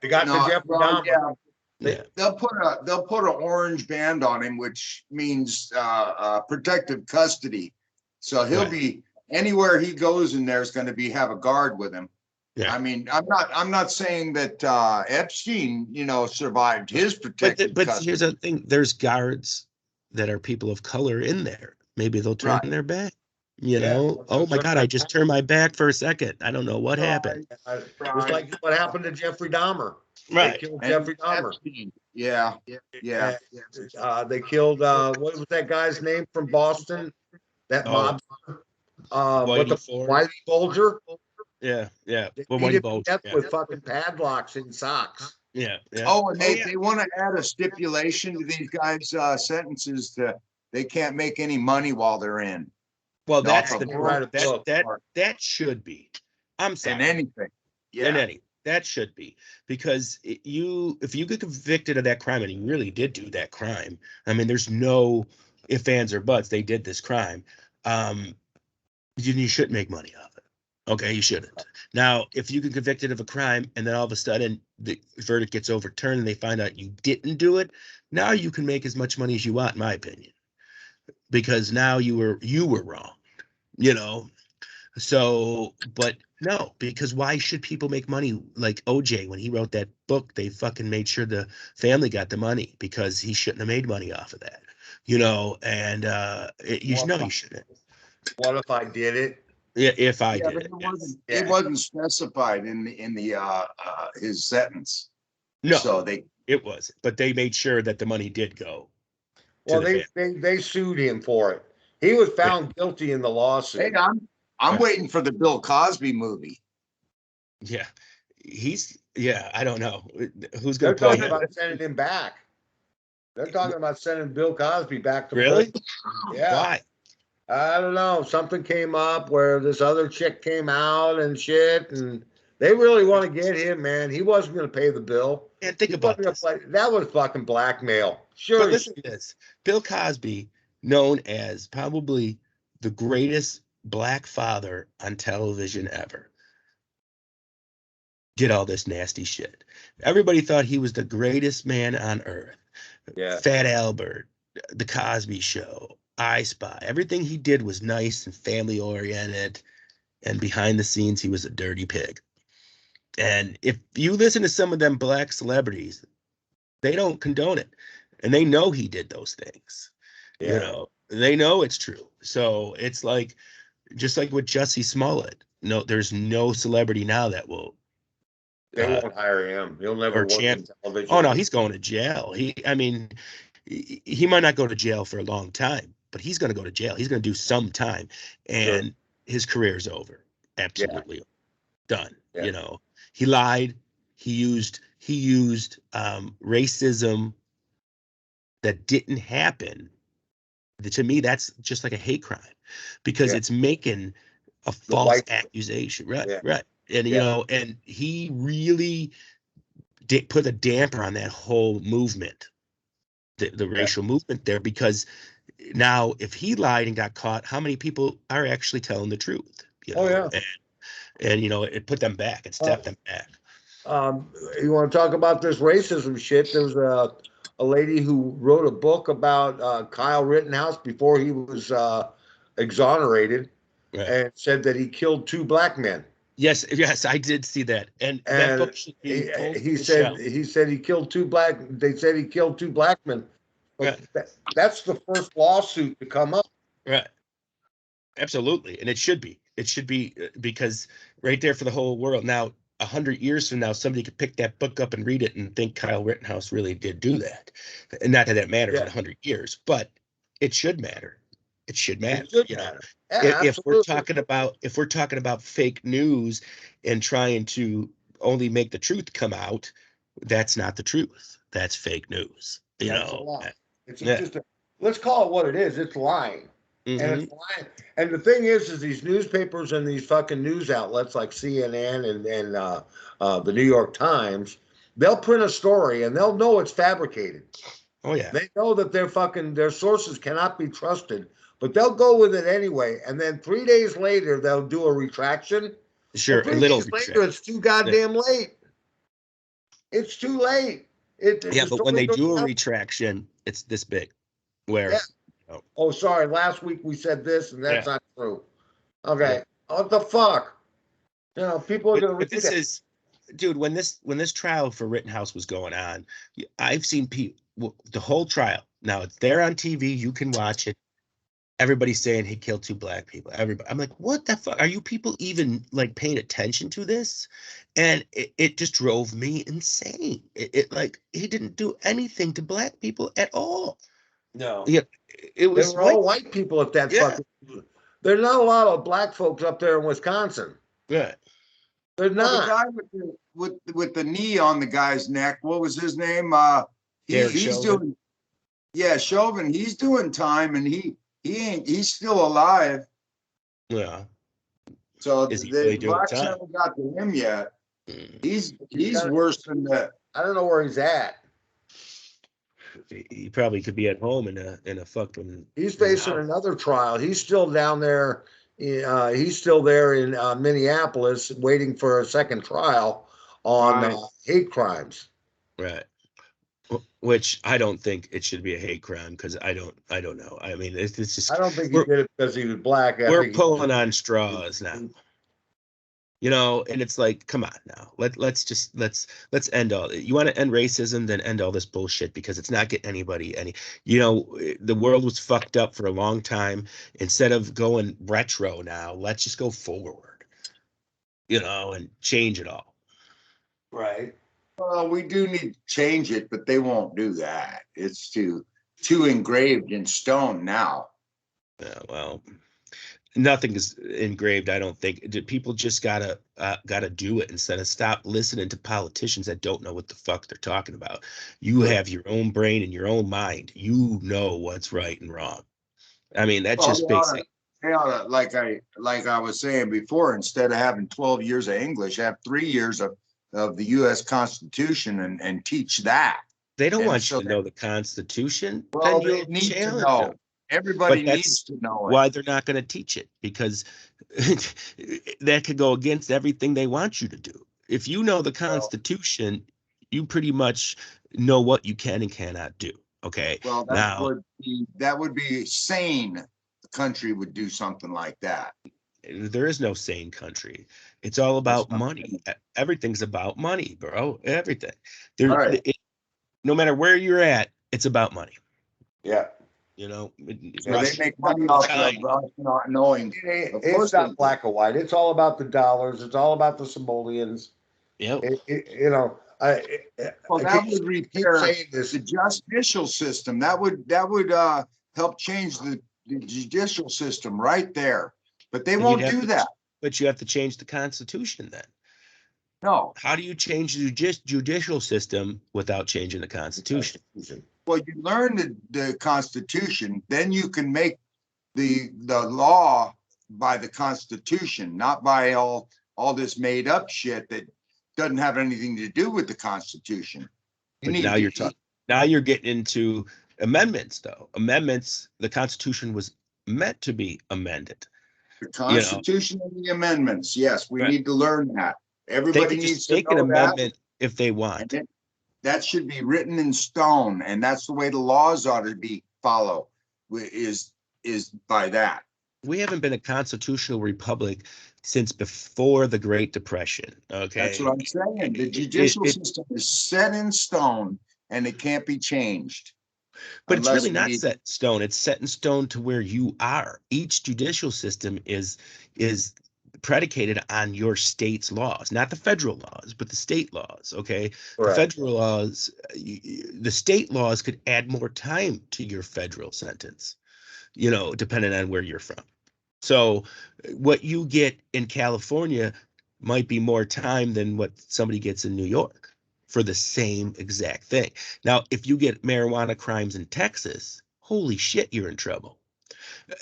got to Jeffrey Dahmer. Yeah. They'll put an orange band on him, which means protective custody. So he'll be anywhere he goes in there is going to have a guard with him. Yeah. I mean, I'm not saying that Epstein, survived his protective but custody. Here's the thing: there's guards that are people of color in there. Maybe they'll turn their back. You know, oh my God, I just turned my back for a second. I don't know what happened. Just like what happened to Jeffrey Dahmer. Right. They killed Jeffrey Dahmer. Yeah. They killed, what was that guy's name from Boston? That mob. Whitey Bulger. Yeah. Whitey Bulger. With fucking padlocks and socks. Yeah. Oh, and they want to add a stipulation to these guys' sentences that they can't make any money while they're in. Well, that's that should be. I'm sorry. In anything. Yeah. In anything. That should be, because if you get convicted of that crime and you really did do that crime, I mean, there's no ifs, ands, or buts. They did this crime. You shouldn't make money off it. Okay, you shouldn't. Now, if you get convicted of a crime and then all of a sudden the verdict gets overturned and they find out you didn't do it, now you can make as much money as you want, in my opinion, because now you were wrong. You know. So, but no, because why should people make money? Like OJ, when he wrote that book, they fucking made sure the family got the money because he shouldn't have made money off of that, and you shouldn't. What if I did it? Yeah, if I did it. It wasn't specified in the his sentence. No, so it was, but they made sure that the money did go. Well, they sued him for it. He was found guilty in the lawsuit. Hey, I'm waiting for the Bill Cosby movie. Yeah, I don't know who's going to play him. They're talking about sending him back. They're talking about sending Bill Cosby back to prison. Yeah. Why? I don't know. Something came up where this other chick came out and shit, and they really want to get him, man. He wasn't going to pay the bill. And think about this. That was fucking blackmail. Sure. But listen to this. Bill Cosby, known as probably the greatest black father on television ever, did all this nasty shit. Everybody thought he was the greatest man on earth. Yeah. Fat Albert, The Cosby Show, I Spy. Everything he did was nice and family oriented, and behind the scenes he was a dirty pig. And if you listen to some of them black celebrities, they don't condone it, and they know he did those things. Yeah. They know it's true. So it's like, just like with Jussie Smollett, no, there's no celebrity now that will. They won't hire him. He'll never work in television. Oh no, he's going to jail. He might not go to jail for a long time, but he's going to go to jail. He's going to do some time, and his career's over. Absolutely done. Yeah. He lied. He used racism that didn't happen, to me, that's just like a hate crime, because it's making a false accusation. Right, right. And, you know, and he really put a damper on that whole movement, the racial movement there, because now if he lied and got caught, how many people are actually telling the truth? You know? And, you know, it put them back and stepped them back. You want to talk about this racism shit? There was a lady who wrote a book about Kyle Rittenhouse before he was exonerated, and said that he killed 2 black men. Yes, yes, I did see that. And that book should be pulled he said he killed 2 black. They said he killed 2 black men. But that's the first lawsuit to come up. Right. Absolutely, and it should be. It should be, because right there for the whole world. Now, 100 years from now, somebody could pick that book up and read it and think Kyle Rittenhouse really did do that. And not that that matters in 100 years, but it should matter. It should matter. It should matter. Yeah, if we're talking about fake news and trying to only make the truth come out, that's not the truth. That's fake news. You know, it's just let's call it what it is. It's lying. And it's lying. And the thing is these newspapers and these fucking news outlets like CNN and the New York Times, they'll print a story and they'll know it's fabricated. Oh yeah. They know that their sources cannot be trusted, but they'll go with it anyway. And then 3 days later, they'll do a retraction. Sure, a little later, it's too goddamn late. It's too late. But when they do a retraction, it's this big. Where? Oh, sorry. Last week we said this, and that's not true. Okay. What the fuck? You know, people are going to. This is, dude. When this trial for Rittenhouse was going on, I've seen people the whole trial. Now it's there on TV. You can watch it. Everybody's saying he killed 2 black people. Everybody. I'm like, what the fuck? Are you people even like paying attention to this? And it just drove me insane. It like he didn't do anything to black people at all. No. Yeah, it was. They were all white people at that fucking. There's not a lot of black folks up there in Wisconsin. Yeah. There's not. The guy with the knee on the guy's neck. What was his name? He's doing. Yeah, Chauvin. He's doing time, and he's still alive. Yeah. So is he really doing blacks time? haven't got to him yet. He's worse than that. I don't know where he's at. He probably could be at home in a fucking. He's facing another trial. He's still down there. He's still there in Minneapolis, waiting for a second trial on hate crimes. Right. Which I don't think it should be a hate crime, because I don't know. I mean, it's just. I don't think he did it because he was black. We're pulling on straws now. You know, and it's like, come on now. Let's end all. You want to end racism, then end all this bullshit, because it's not getting anybody any. You know, the world was fucked up for a long time. Instead of going retro now, let's just go forward. You know, and change it all. Right. Well, we do need to change it, but they won't do that. It's too engraved in stone now. Yeah, well. Nothing is engraved, I don't think. People just gotta do it, instead of stop listening to politicians that don't know what the fuck they're talking about. You have your own brain and your own mind. You know what's right and wrong. I mean, that's just basic. Like I was saying before, instead of having 12 years of English, have 3 years of the U.S. Constitution and teach that. They don't want you to know the Constitution. Well, they need to know. Everybody needs to know it. Why they're not going to teach it, because that could go against everything they want you to do. If you know the Constitution, you pretty much know what you can and cannot do. Okay. Well, that would be sane. The country would do something like that. There is no sane country. It's all about money. Everything's about money, bro. Everything. No matter where you're at, it's about money. Yeah. You know, they make money off of us not knowing. It's not black or white. It's all about the dollars. It's all about the simoleons. Yep. You know, that would repair the judicial system. That would help change the judicial system right there. But they won't do that. But you have to change the Constitution then. No. How do you change the judicial system without changing the Constitution? Well, you learn the Constitution, then you can make the law by the Constitution, not by all this made up shit that doesn't have anything to do with the Constitution. But now you're talking. Now you're getting into amendments, though. Amendments. The Constitution was meant to be amended. The Constitution and the amendments. Yes, we need to learn that. Everybody needs to make an amendment if they want. That should be written in stone, and that's the way the laws ought to be followed. Is by that. We haven't been a constitutional republic since before the Great Depression. Okay, that's what I'm saying. The judicial system is set in stone, and it can't be changed. But it's really not set in stone. It's set in stone to where you are. Each judicial system is predicated on your state's laws, not the federal laws, but the state laws. Okay, the federal laws, the state laws could add more time to your federal sentence, depending on where you're from. So what you get in California might be more time than what somebody gets in New York for the same exact thing. Now, if you get marijuana crimes in Texas, holy shit, you're in trouble.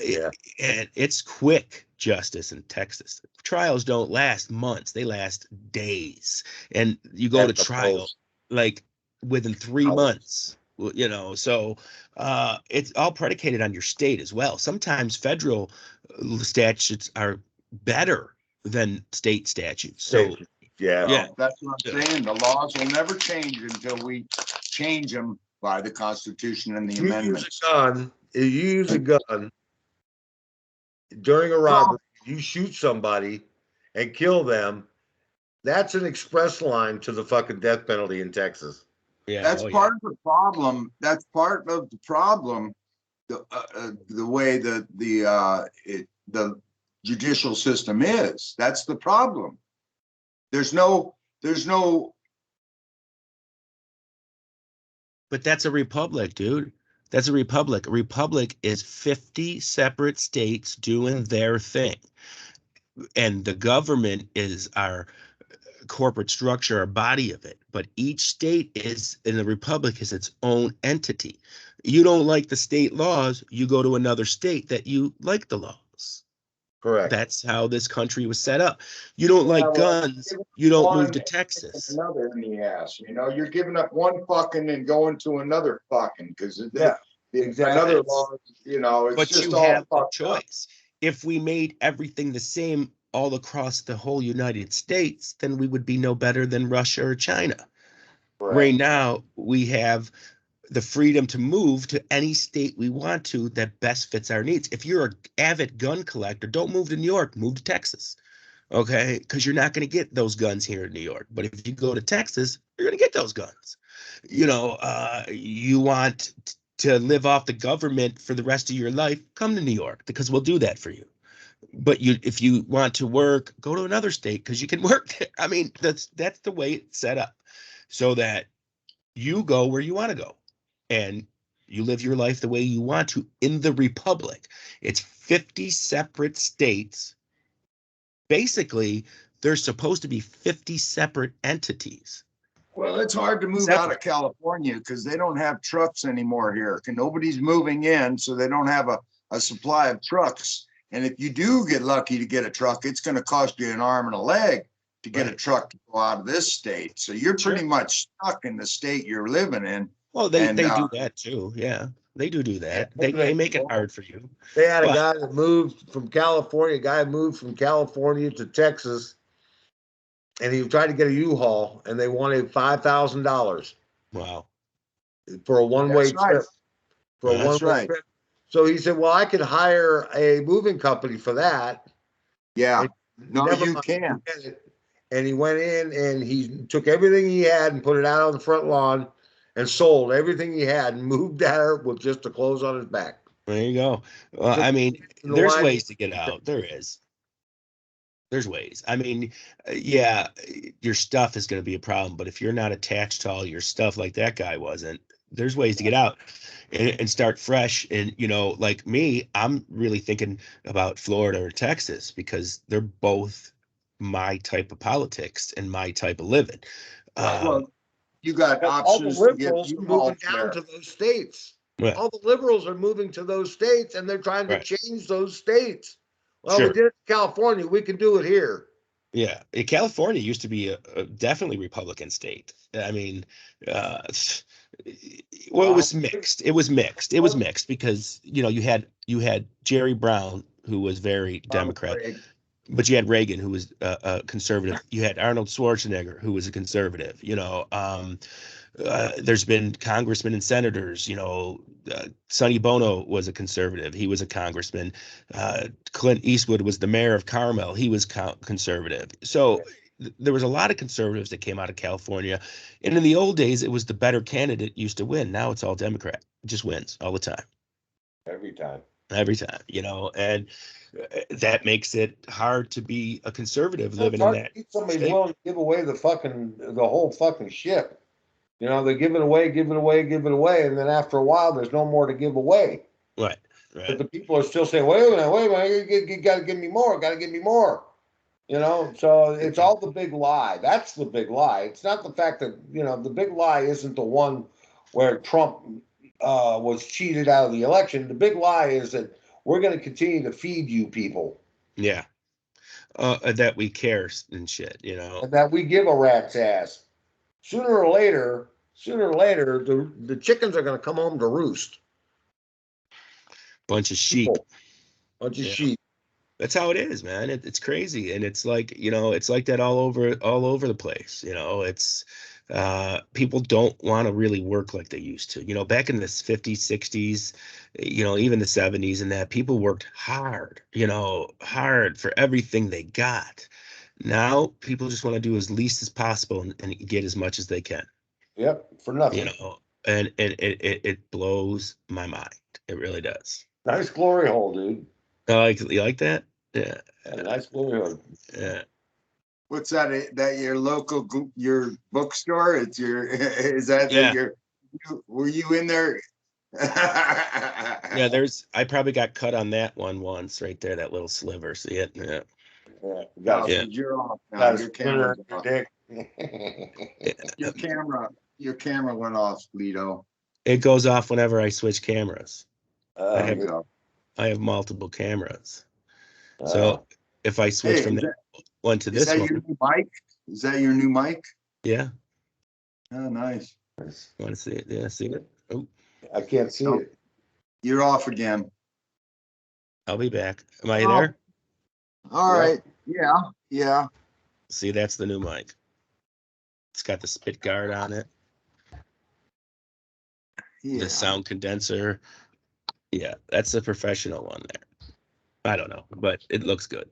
Yeah. And it's quick justice in Texas. Trials don't last months. They last days. And you go to trial like within 3 months, so it's all predicated on your state as well. Sometimes federal statutes are better than state statutes. So yeah, that's what I'm saying. The laws will never change until we change them by the Constitution and the amendments. You use a gun during a robbery, you shoot somebody and kill them. That's an express line to the fucking death penalty in Texas. Yeah, that's part of the problem. That's part of the problem. The way the judicial system is. That's the problem. There's no. But that's a republic, dude. That's a republic. A republic is 50 separate states doing their thing. And the government is our corporate structure, our body of it. But each state is, in the republic, is its own entity. You don't like the state laws, you go to another state that you like the laws. Correct. That's how this country was set up. You don't like guns, you don't move to Texas. Another in the ass, you're giving up one fucking and going to another fucking because another law, it's but just you all have a choice. If we made everything the same all across the whole United States, then we would be no better than Russia or China. Right now, we have the freedom to move to any state we want to that best fits our needs. If you're an avid gun collector, don't move to New York, move to Texas. Okay, because you're not going to get those guns here in New York. But if you go to Texas, you're going to get those guns. You want to live off the government for the rest of your life, come to New York because we'll do that for you. But if you want to work, go to another state because you can work there. I mean, that's the way it's set up so that you go where you want to go and you live your life the way you want to in the republic. It's 50 separate states. Basically, there's supposed to be 50 separate entities. Well, it's hard to move out of California because they don't have trucks anymore here. Nobody's moving in, so they don't have a supply of trucks. And if you do get lucky to get a truck, it's going to cost you an arm and a leg to get a truck to go out of this state. So you're pretty much stuck in the state you're living in. Well, they do that too. Yeah, they do that. They make it hard for you. They had a guy that moved from California. A guy moved from California to Texas, and he tried to get a U-Haul, and they wanted $5,000. Wow. For a one-way trip. For a one-way trip. So he said, well, I could hire a moving company for that. Yeah. No, you can't. And he went in and he took everything he had and put it out on the front lawn and sold everything he had and moved there with just the clothes on his back. There you go. Well, I mean, there's ways to get out. There is. There's ways. I mean, yeah, your stuff is going to be a problem, but if you're not attached to all your stuff like that guy wasn't, there's ways to get out and start fresh. And, like me, I'm really thinking about Florida or Texas because they're both my type of politics and my type of living. You got All the options to get liberals are moving down to those states. Right. All the liberals are moving to those states, and they're trying to Right. change those states. Well, Sure. we did it in California. We can do it here. Yeah, California used to be a definitely Republican state. I mean, uh, well, it was mixed. It was mixed. It was mixed because you had Jerry Brown, who was very Democrat, but you had Reagan, who was a conservative. You had Arnold Schwarzenegger, who was a conservative. There's been congressmen and senators. Sonny Bono was a conservative. He was a congressman. Clint Eastwood was the mayor of Carmel. He was conservative. So there was a lot of conservatives that came out of California. And in the old days, it was the better candidate used to win. Now it's all Democrat. It just wins all the time. Every time. And that makes it hard to be a conservative living in that Somebody's state. willing to give away the whole fucking ship. They give it away, and then after a while, there's no more to give away. Right. But the people are still saying, wait a minute, you got to give me more, So it's all the big lie. That's the big lie. It's not the fact that, the big lie isn't the one where Trump was cheated out of the election. The big lie is that we're going to continue to feed you people. Yeah. That we care and shit, And that we give a rat's ass. Sooner or later, the chickens are going to come home to roost. Bunch of sheep. Sheep. That's how it is, man. It's crazy, and it's like it's like that all over the place. It's people don't want to really work like they used to. Back in the 50s, 60s, even the 70s, and that people worked hard. Hard for everything they got. Now people just want to do as least as possible and get as much as they can. Yep, for nothing. And it blows my mind. It really does. Nice glory hole, dude. You like that? Yeah. Nice glory hole. Yeah. What's that? That your local your bookstore? Is that yeah. Were you in there? Yeah, I probably got cut on that one once right there, that little sliver. See it? Yeah. You're off now. Your camera's off. Your camera went off, Lito. It goes off whenever I switch cameras. I have multiple cameras. So if I switch from that one to this one. Your new mic? Is that your new mic? Yeah. Oh, nice. Want to see it? Yeah, see it? Oh. I can't see it. You're off again. I'll be back. Am I there? All right. Yeah. See, that's the new mic. It's got the spit guard on it. Yeah. The sound condenser. Yeah, that's the professional one there. I don't know, but it looks good.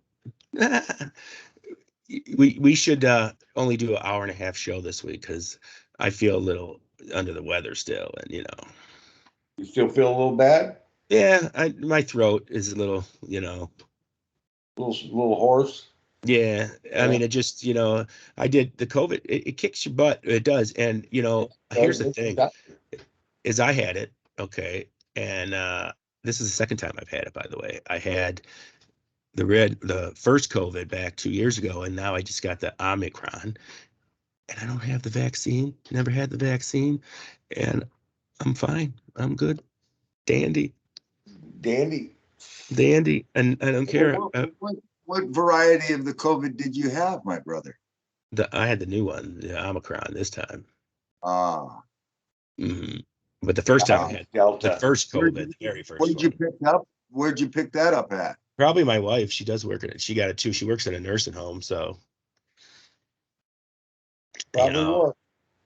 we should only do an hour and a half show this week because I feel a little under the weather still, and You still feel a little bad? Yeah, my throat is a little, little hoarse. Yeah, I mean, it just, I did the COVID. It kicks your butt. It does, and here's the thing: is I had it, okay, and this is the second time I've had it. By the way, I had the first COVID back 2 years ago, and now I just got the Omicron, and I don't have the vaccine. Never had the vaccine, and I'm fine. I'm good. Dandy, and I don't care. What variety of the COVID did you have, my brother? I had the new one, the Omicron this time. Mm-hmm. But the first time I had Delta. The first COVID, the very first. Where'd you pick up? Where'd you pick that up at? Probably my wife. She does work in it. She got it too. She works in a nursing home, so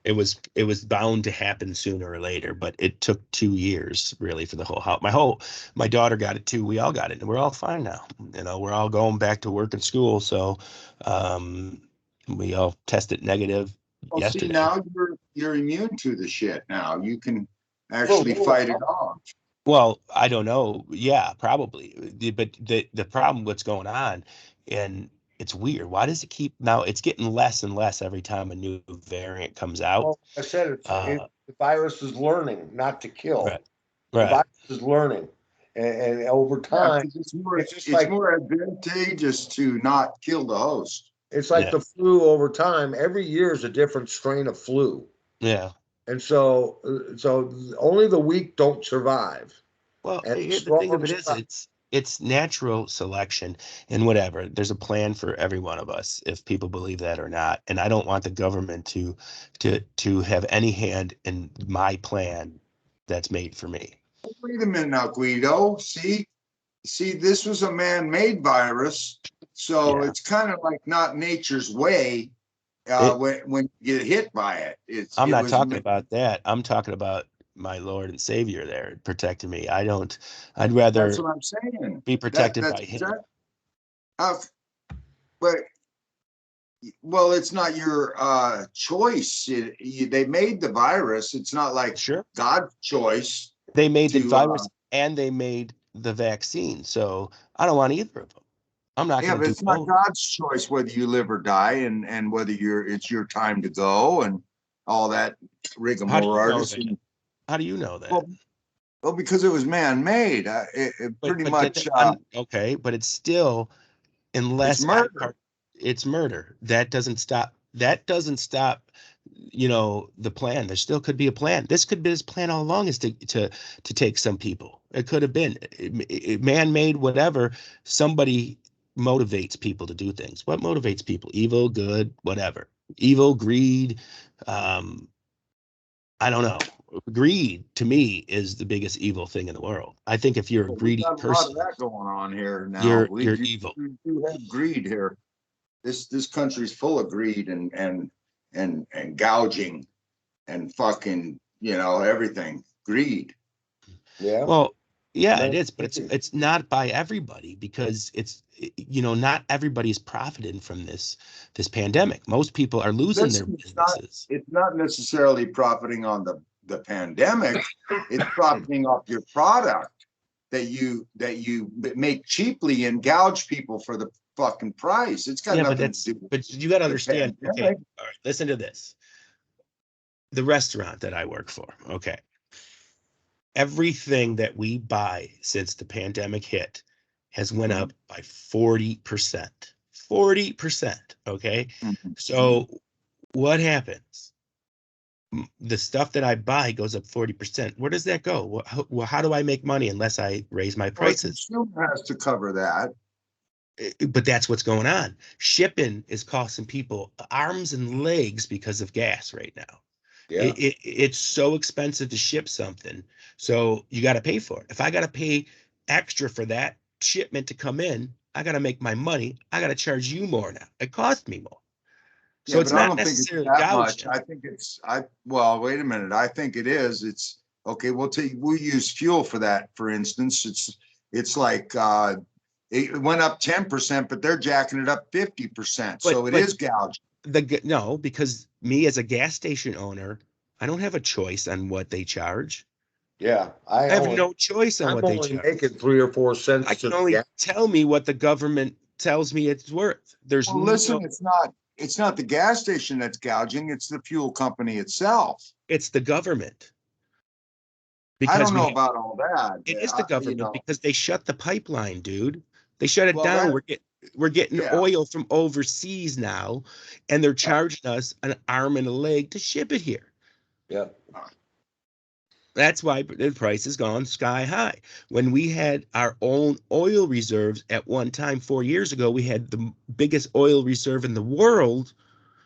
it was bound to happen sooner or later. But it took 2 years really for the whole house. My daughter got it too. We all got it, and we're all fine now. We're all going back to work and school. So we all tested negative yesterday. See, now you're immune to the shit. Now you can actually fight it off. Well, I don't know. Yeah, probably. But the problem, what's going on, and it's weird. Why does it keep now? It's getting less and less every time a new variant comes out. Well, I said the virus is learning not to kill. Right. The virus is learning, and over time, it's more advantageous to not kill the host. It's like the flu. Over time, every year is a different strain of flu. Yeah. And so only the weak don't survive. Well, And the thing of strong it is, survive. it's natural selection and whatever. There's a plan for every one of us, if people believe that or not. And I don't want the government to have any hand in my plan that's made for me. Wait a minute now, Guido. See, this was a man-made virus, so Yeah. it's kind of like not nature's way. It, When you get hit by it, I'm it not was talking about that. I'm talking about my Lord and Savior there protecting me. I'd that's rather what I'm saying. be protected That's by him. exactly. But well, it's not your choice. They made the virus. It's not like Sure. God's choice They made the to. virus and they made the vaccine. So I don't want either of them. I'm not Yeah, going but to do it's not both. God's choice whether you live or die, and whether it's your time to go and all that How do you rigmarole. know that? How do you know that? Well, because it was man-made. It But pretty but much. okay, but it's still It's unless murder. it's murder. That doesn't stop. That doesn't stop. The plan. There still could be a plan. This could be his plan all along, is to take some people. It could have been man-made, whatever. Somebody motivates people to do things. What motivates people? Evil, good, whatever. Evil, greed. Um, I don't know. Greed to me is the biggest evil thing in the world. I think if you're a Well, we greedy got a lot of person, that going on here now. you're We you're do, evil. we do have greed here. This country's full of greed and gouging and fucking everything. Greed. Yeah. Well, yeah, it No, is, but it's not by everybody, because not everybody's profiting from this pandemic. Most people are losing their Listen, businesses. it's not necessarily profiting on the pandemic. It's profiting off your product that you make cheaply and gouge people for the fucking price. It's got Yeah, but nothing to do with you got to the understand. Okay, pandemic. all right, listen to this. The restaurant that I work for, okay, everything that we buy since the pandemic hit has went up by 40%. 40%. Okay. Mhm. So what happens? The stuff that I buy goes up 40%. Where does that go? How do I make money unless I raise my Well, the prices? consumer has to cover that. But that's what's going on. Shipping is costing people arms and legs because of gas right now. yeah. It's so expensive to ship something, so you got to pay for it. If I got to pay extra for that shipment to come in, I got to make my money. I got to charge you more now. It costs me more. So Yeah, it's but I not don't think it's necessarily that much. gouging. I think well, wait a minute. I think it is. It's okay. We use fuel for that, for instance. It's like it went up 10%, but they're jacking it up 50%. But So it but is gouging. no, because me as a gas station owner, I don't have a choice on what they charge. Yeah. I have no choice on I'm what they only charge. making 3 or 4 cents I to can the only gas. tell me what the government tells me it's worth. There's Well, listen, no, it's not the gas station that's gouging, it's the fuel company itself. it's the government. I Because don't know about all that. it is the government, because they shut the pipeline, dude. They shut it Well, down. that, We're getting yeah. oil from overseas now, and they're charging us an arm and a leg to ship it here. Yeah. That's why the price has gone sky high. When we had our own oil reserves at one time 4 years ago, we had the biggest oil reserve in the world.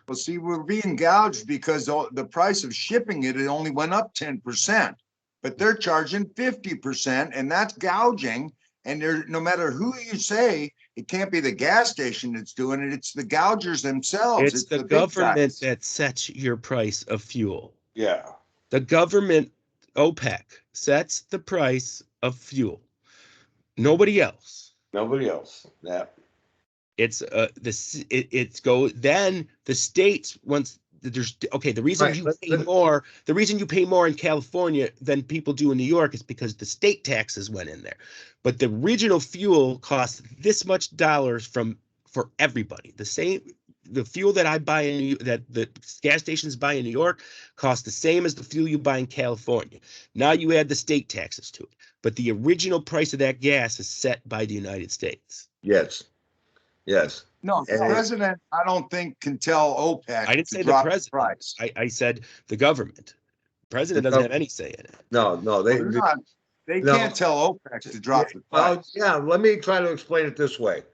Well, see, we're being gouged because the price of shipping it only went up 10%, but they're charging 50%, and that's gouging. And no matter who you say, it can't be the gas station that's doing it. It's the gougers themselves. It's It's the the big government guys. that sets your price of fuel. Yeah. The government, OPEC, sets the price of fuel. Nobody else. Nobody else. Yeah. It's it's go then the states, once there's okay, the reason Right. you pay more, the reason you pay more in California than people do in New York is because the state taxes went in there. But the original fuel costs this much dollars for everybody. The fuel that I buy that the gas stations buy in New York costs the same as the fuel you buy in California. Now you add the state taxes to it, but the original price of that gas is set by the United States. Yes. Yes. No, the president, I don't think, can tell OPEC I didn't to say the drop the president. price. I said the government. The president doesn't have any say in it. No, They No. can't tell OPEC to drop the Well, price. yeah, let me try to explain it this way.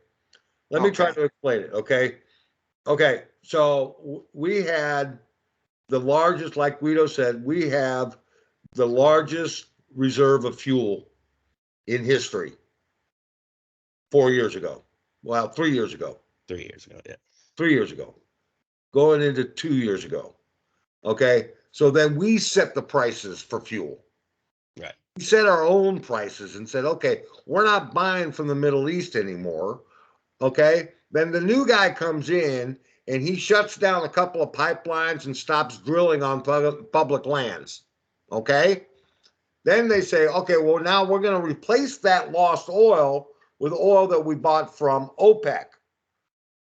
Let me try to explain it, okay? Okay, so we had the largest, like Guido said, we have the largest reserve of fuel in history 4 years ago. Well, 3 years ago. 3 years ago, yeah. 3 years ago. Going into 2 years ago. Okay, so then we set the prices for fuel. Right. We set our own prices and said, okay, we're not buying from the Middle East anymore. Okay, then the new guy comes in and he shuts down a couple of pipelines and stops drilling on public lands. Okay, then they say, okay, well, now we're going to replace that lost oil with oil that we bought from OPEC.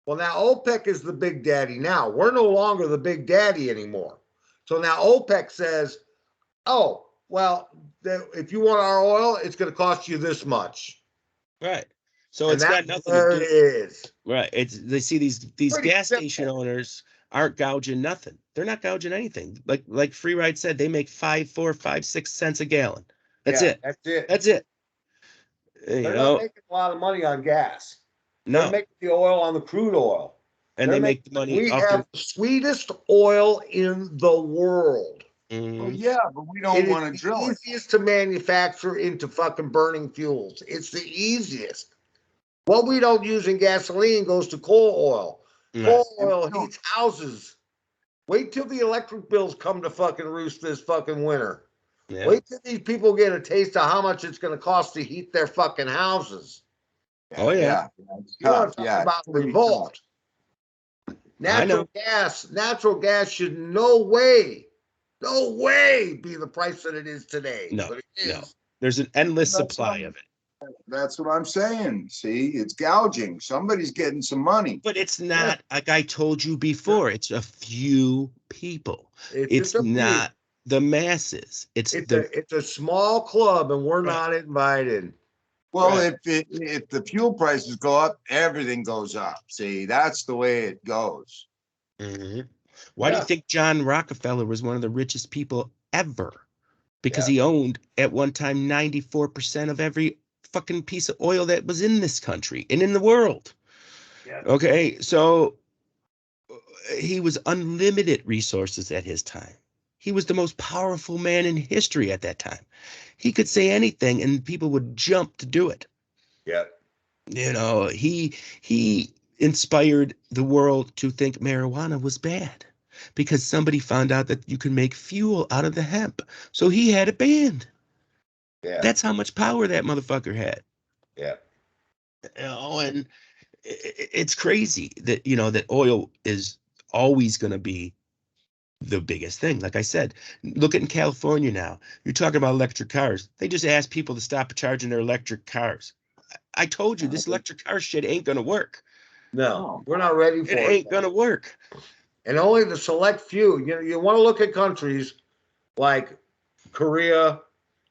Well, now OPEC is the big daddy now. We're no longer the big daddy anymore. So now OPEC says, oh, well, if you want our oil, it's going to cost you this much. Right. So And it's got nothing where to do. It is. Right. They see these Pretty gas simple. station owners aren't gouging nothing. They're not gouging anything. Like Free Ride said, they make 5, 4, 5, 6 cents a gallon. That's it. That's it. That's it. They're not making a lot of money on gas. No. They're making the oil on the crude oil. And they make the money. We have the sweetest oil in the world. Well, yeah, but we don't want to drill it. It's the easiest to manufacture into fucking burning fuels. It's the easiest. What we don't use in gasoline goes to coal oil. Coal oil heats houses. Wait till the electric bills come to fucking roost this fucking winter. Yeah. Wait till these people get a taste of how much it's going to cost to heat their fucking houses. Oh, yeah. You know what I'm talking about? Revolt. Natural gas should no way be the price that it is today. No, but it is. No. There's an endless supply of it. That's what I'm saying. See, it's gouging. Somebody's getting some money. But it's not, like I told you before, it's a few people. It's not the masses. It's a small club and we're not invited. Well, if the fuel prices go up, everything goes up. See, that's the way it goes. Mm-hmm. Why do you think John Rockefeller was one of the richest people ever? Because he owned at one time 94% of every fucking piece of oil that was in this country and in the world. Yeah. Okay, so he was unlimited resources at his time. He was the most powerful man in history at that time. He could say anything and people would jump to do it. Yeah. You know, he inspired the world to think marijuana was bad because somebody found out that you can make fuel out of the hemp. So he had it banned. Yeah. That's how much power that motherfucker had. Yeah. You know, and it's crazy that, you know, that oil is always going to be the biggest thing. Like I said, look at in California now. You're talking about electric cars. They just asked people to stop charging their electric cars. I told you this electric car shit ain't going to work. No, we're not ready for it. It ain't going to work. And only the select few. You know, you want to look at countries like Korea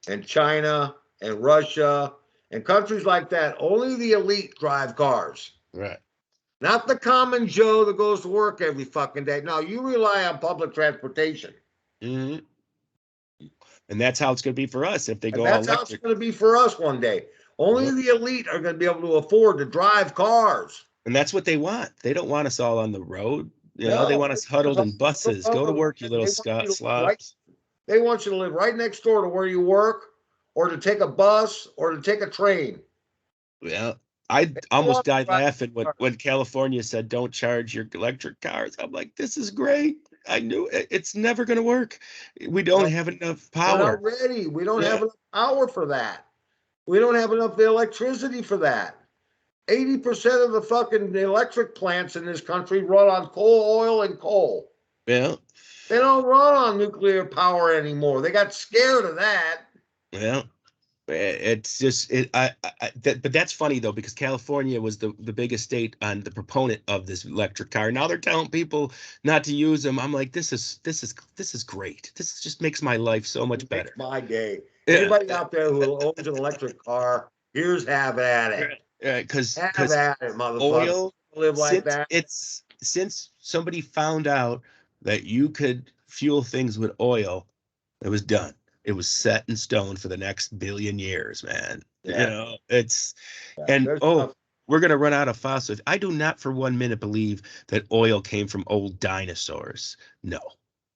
and China and Russia and countries like that. Only the elite drive cars. Right. Not the common Joe that goes to work every fucking day. No, you rely on public transportation. Mm-hmm. And that's how it's going to be for us if they go electric. That's how it's going to be for us one day. Only the elite are going to be able to afford to drive cars. And that's what they want. They don't want us all on the road. You know, they want us huddled in buses. Go to work, you little slobs. They want you to live right next door to where you work, or to take a bus, or to take a train. Yeah. I almost died laughing when California said, don't charge your electric cars. I'm like, this is great. I knew it's never going to work. We don't have enough power. We're not ready. We don't have enough power for that. We don't have enough electricity for that. 80% of the fucking electric plants in this country run on coal, oil, and coal. Yeah. They don't run on nuclear power anymore. They got scared of that. Yeah. It's just but that's funny though, because California was the biggest state on the proponent of this electric car. Now they're telling people not to use them. I'm like, this is great. This just makes my life so much better. Makes my day. Anybody out there who owns an electric car, have at it. Because have at it, motherfucker. live like that. Since somebody found out that you could fuel things with oil, it was done. It was set in stone for the next billion years, man. Yeah. You know, we're going to run out of fossils. I do not for 1 minute believe that oil came from old dinosaurs. No.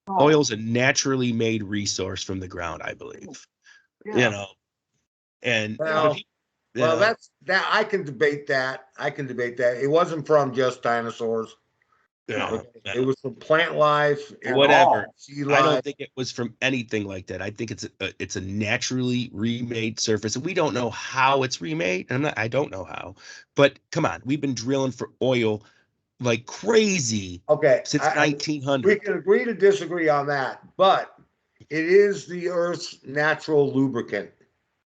Oil's a naturally made resource from the ground, I believe. Yeah. You know, and that's that. I can debate that. It wasn't from just dinosaurs. No. It was from plant life, whatever. Sea life. I don't think it was from anything like that. I think it's a naturally remade surface. We don't know how it's remade. I don't know how, but come on, we've been drilling for oil like crazy. Since 1900. We can agree to disagree on that, but it is the Earth's natural lubricant.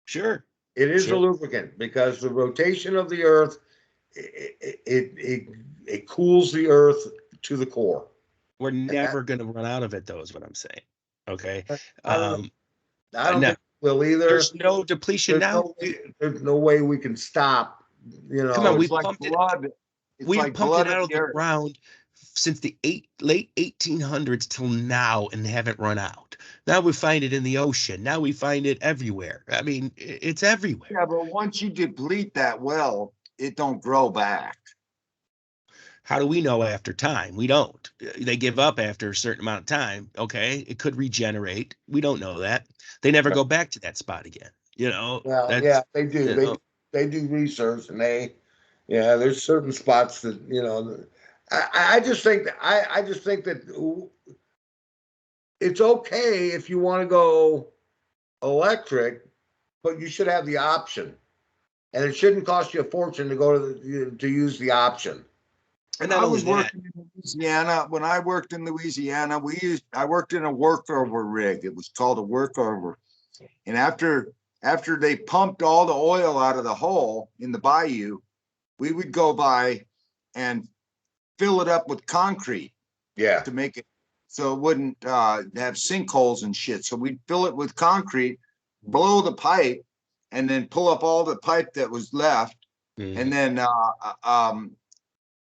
Sure. It is a lubricant because the rotation of the Earth, it cools the Earth to the core. We're never going to run out of it, though, is what I'm saying. Okay. I don't think we'll either. There's no depletion now. There's no way we can stop. You know, come on, we've pumped it out of the ground since the late 1800s till now and haven't run out. Now we find it in the ocean. Now we find it everywhere. I mean, it's everywhere. Yeah, but once you deplete that well, it don't grow back. How do we know after time? We don't. They give up after a certain amount of time. Okay, it could regenerate. We don't know that. They never go back to that spot again. You know. Well, yeah, they do. They do research, and there's certain spots that I just think that it's okay if you want to go electric, but you should have the option, and it shouldn't cost you a fortune to go to use the option. And I was working in Louisiana. When I worked in Louisiana, I worked in a workover rig. It was called a workover. And after they pumped all the oil out of the hole in the bayou, we would go by and fill it up with concrete. Yeah. To make it so it wouldn't have sinkholes and shit. So we'd fill it with concrete, blow the pipe, and then pull up all the pipe that was left, and then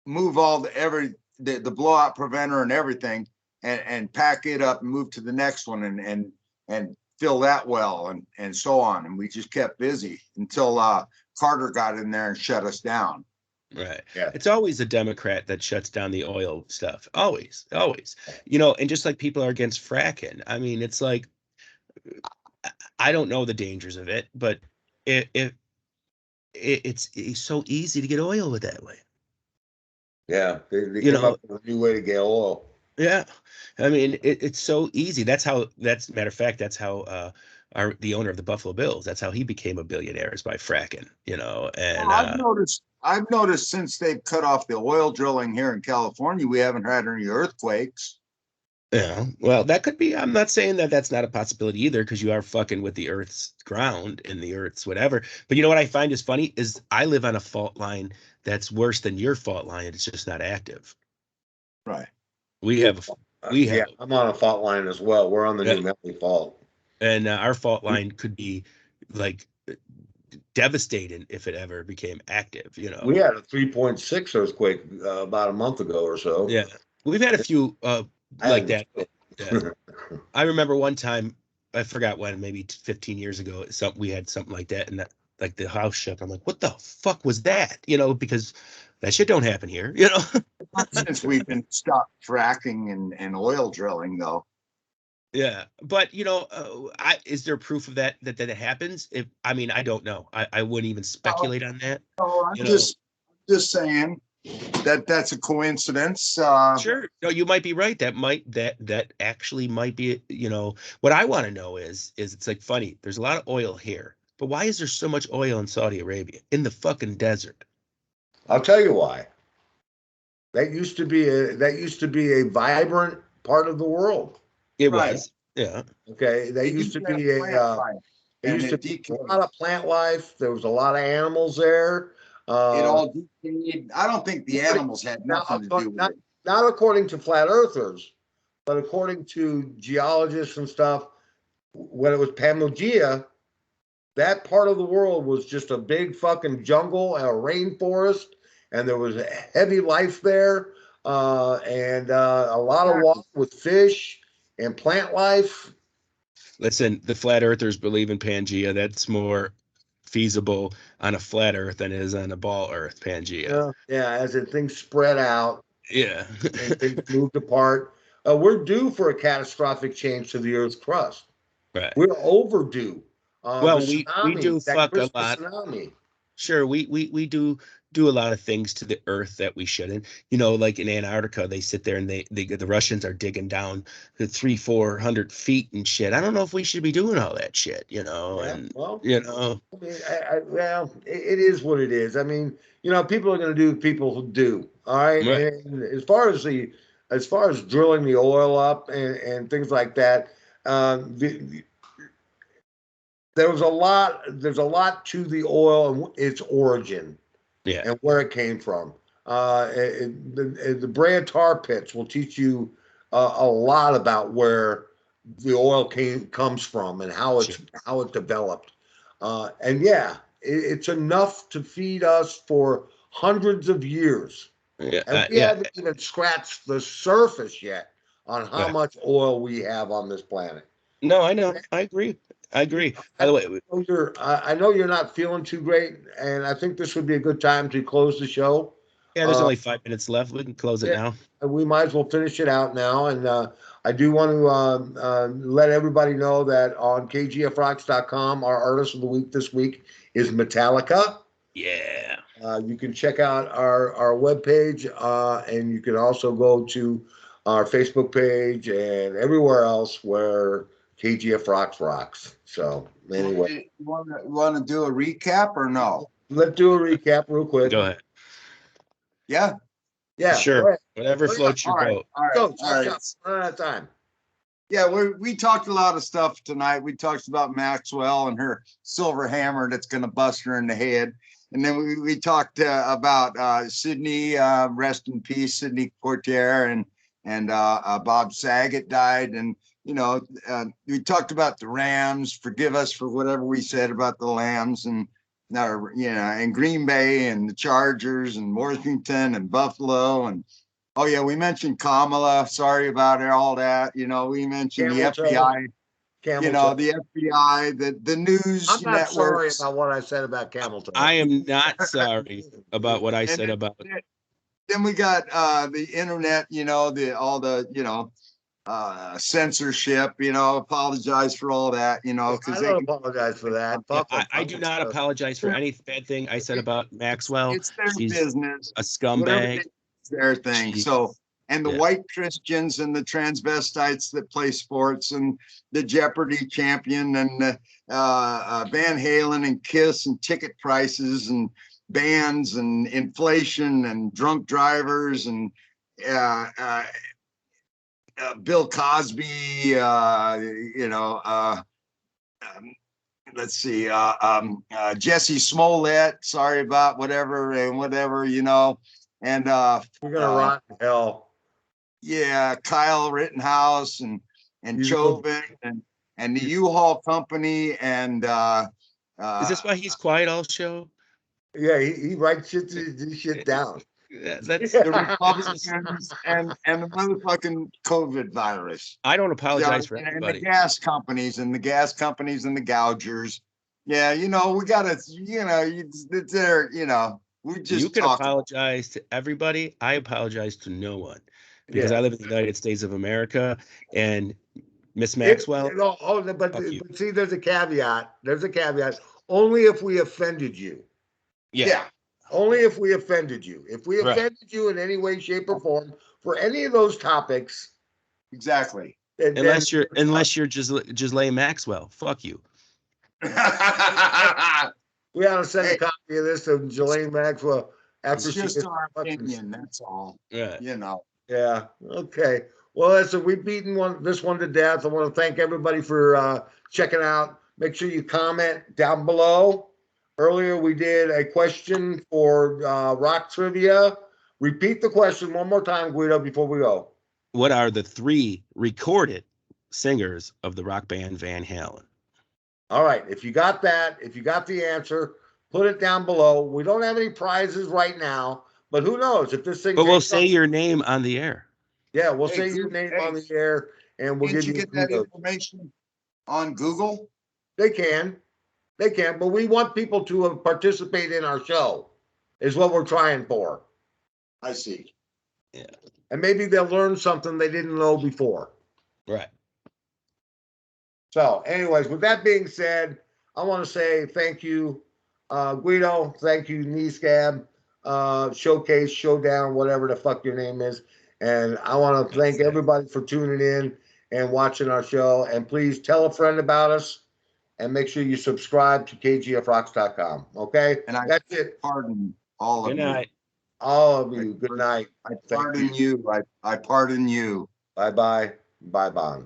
move all the blowout preventer and everything, and pack it up and move to the next one and fill that well and so on. And we just kept busy until Carter got in there and shut us down. Right. Yeah. It's always a Democrat that shuts down the oil stuff. Always. And just like people are against fracking. I mean, it's like, I don't know the dangers of it, but it's so easy to get oil with that way. Yeah, they came up with a new way to get oil. Yeah, I mean it's so easy. That's matter of fact. That's how the owner of the Buffalo Bills. That's how he became a billionaire, is by fracking. And I've noticed since they've cut off the oil drilling here in California, we haven't had any earthquakes. Yeah, well, that could be. I'm not saying that that's not a possibility either, because you are fucking with the Earth's ground and the Earth's whatever. But you know what I find is funny is I live on a fault line that's worse than your fault line. It's just not active. Right. I'm on a fault line as well. We're on the New Melly fault, and our fault line could be like devastating if it ever became active. We had a 3.6 earthquake about a month ago or so. Yeah, we've had a few like that. I remember one time, I forgot when, maybe 15 years ago, we had something like that, and that, like, the house shook. I'm like, what the fuck was that? Because that shit don't happen here. Since we've been stopped fracking and oil drilling, though. Yeah, but is there proof of that it happens? I don't know. I wouldn't even speculate on that. Oh, I'm just saying that's a coincidence. Sure. No, you might be right. That actually might be. What I want to know is it's like funny. There's a lot of oil here, but why is there so much oil in Saudi Arabia, in the fucking desert? I'll tell you why. That used to be a vibrant part of the world. It was. Yeah. Okay. There used to be a lot of plant life. There was a lot of animals there. It all decayed. I don't think the animals had nothing to do with it. Not according to flat earthers, but according to geologists and stuff. When it was Pangea, that part of the world was just a big fucking jungle and a rainforest, and there was a heavy life there, and a lot of water with fish and plant life. Listen, the flat earthers believe in Pangea. That's more feasible on a flat earth than it is on a ball earth, Pangea. Yeah, as in things spread out. Yeah. And things moved apart. We're due for a catastrophic change to the Earth's crust. Right. We're overdue. Well, The we do that fuck a Christmas lot. tsunami. Sure, we do a lot of things to the earth that we shouldn't. You know, like in Antarctica, they sit there and the Russians are digging down to 300-400 feet and shit. I don't know if we should be doing all that shit, you know. Yeah, And well, you know, I mean, well, it is what it is. I mean, people are going to do what people do. All right. right. And as far as drilling the oil up and things like that, the, there's a lot to the oil and its origin Yeah. and where it came from. The Brea tar pits will teach you a lot about where the oil comes from and how it developed. And yeah, it's enough to feed us for hundreds of years. Yeah. And we Yeah. haven't even scratched the surface yet on how Right. much oil we have on this planet. No, I know. I agree. By the way, I know you're not feeling too great, and I think this would be a good time to close the show. yeah, there's only 5 minutes left. We can close it Yeah, now. we might as well finish it out now. And I do want to let everybody know that on kgfrocks.com, our artist of the week this week is Metallica. Yeah. You can check out our webpage, and you can also go to our Facebook page and everywhere else where KGF rocks. So anyway, You want to do a recap or no? let's do a recap real quick. Go ahead. Yeah. Yeah, Sure. Whatever floats your boat. All right. Go, All right. run out of time. Yeah, we talked a lot of stuff tonight. We talked about Maxwell and her silver hammer that's going to bust her in the head. And then we talked about Sidney, rest in peace, Sidney Poitier, and Bob Saget died. And, we talked about the Rams. Forgive us for whatever we said about the Lambs and, and Green Bay and the Chargers and Worthington and Buffalo. And, oh, yeah, we mentioned Kamala. Sorry about all that. We mentioned the FBI. The FBI, the news I'm not networks. sorry about what I said about camel toe. I am not sorry about what I said about it. Then we got the internet, all the censorship, apologize for all that, because I don't apologize for that. I do not apologize for any bad thing I said about Maxwell. It's their She's business. a scumbag. It's their thing. Jeez. So, and the white Christians and the transvestites that play sports and the Jeopardy champion and Van Halen and Kiss and ticket prices and bands and inflation and drunk drivers and Bill Cosby, let's see, Jesse Smollett, sorry about whatever, and and we're gonna rot in hell. Yeah, Kyle Rittenhouse and Chauvin and the U-Haul company and Is this why he's quiet all show? Yeah, he writes shit down. Yeah, that's the Republicans and the motherfucking COVID virus. I don't apologize for anybody. anybody. And the gas companies and the gougers. Yeah, we gotta, it's there, we just you can apologize to everybody. I apologize to no one because I live in the United States of America and Miss Maxwell. But see, there's a caveat. Only if we offended you. Yeah. Only if we offended you. If we offended you in any way, shape, or form for any of those topics. Exactly. Unless you're Ghislaine Maxwell. Fuck you. We ought to send a copy of this to Ghislaine Maxwell after it's just our opinion. That's all. Yeah. Yeah. Okay. Well, listen, we've beaten this one to death. I want to thank everybody for checking out. Make sure you comment down below. Earlier, we did a question for rock trivia. Repeat the question one more time, Guido, before we go. What are the 3 recorded singers of the rock band Van Halen? All right. If you got that, if you got the answer, put it down below. We don't have any prizes right now, But who knows if this thing? But we'll takes say off- your name on the air. Yeah, we'll Hey, say your Google- name hey, on the air, and we'll Can't give you you get that kudos. information on Google? They can, but we want people to participate in our show. Is what we're trying for, I see. and maybe they'll learn something they didn't know before. Right. So, anyways, with that being said, I want to say thank you, Guido. Thank you, Kneescab, Showcase, Showdown, whatever the fuck your name is. And I want to thank everybody for tuning in and watching our show. And please tell a friend about us and make sure you subscribe to kgfrocks.com. Okay? And I That's it. pardon all of Good you. night. All of you. Good night. I pardon you. I pardon you. Bye bye. Bye, Bonds.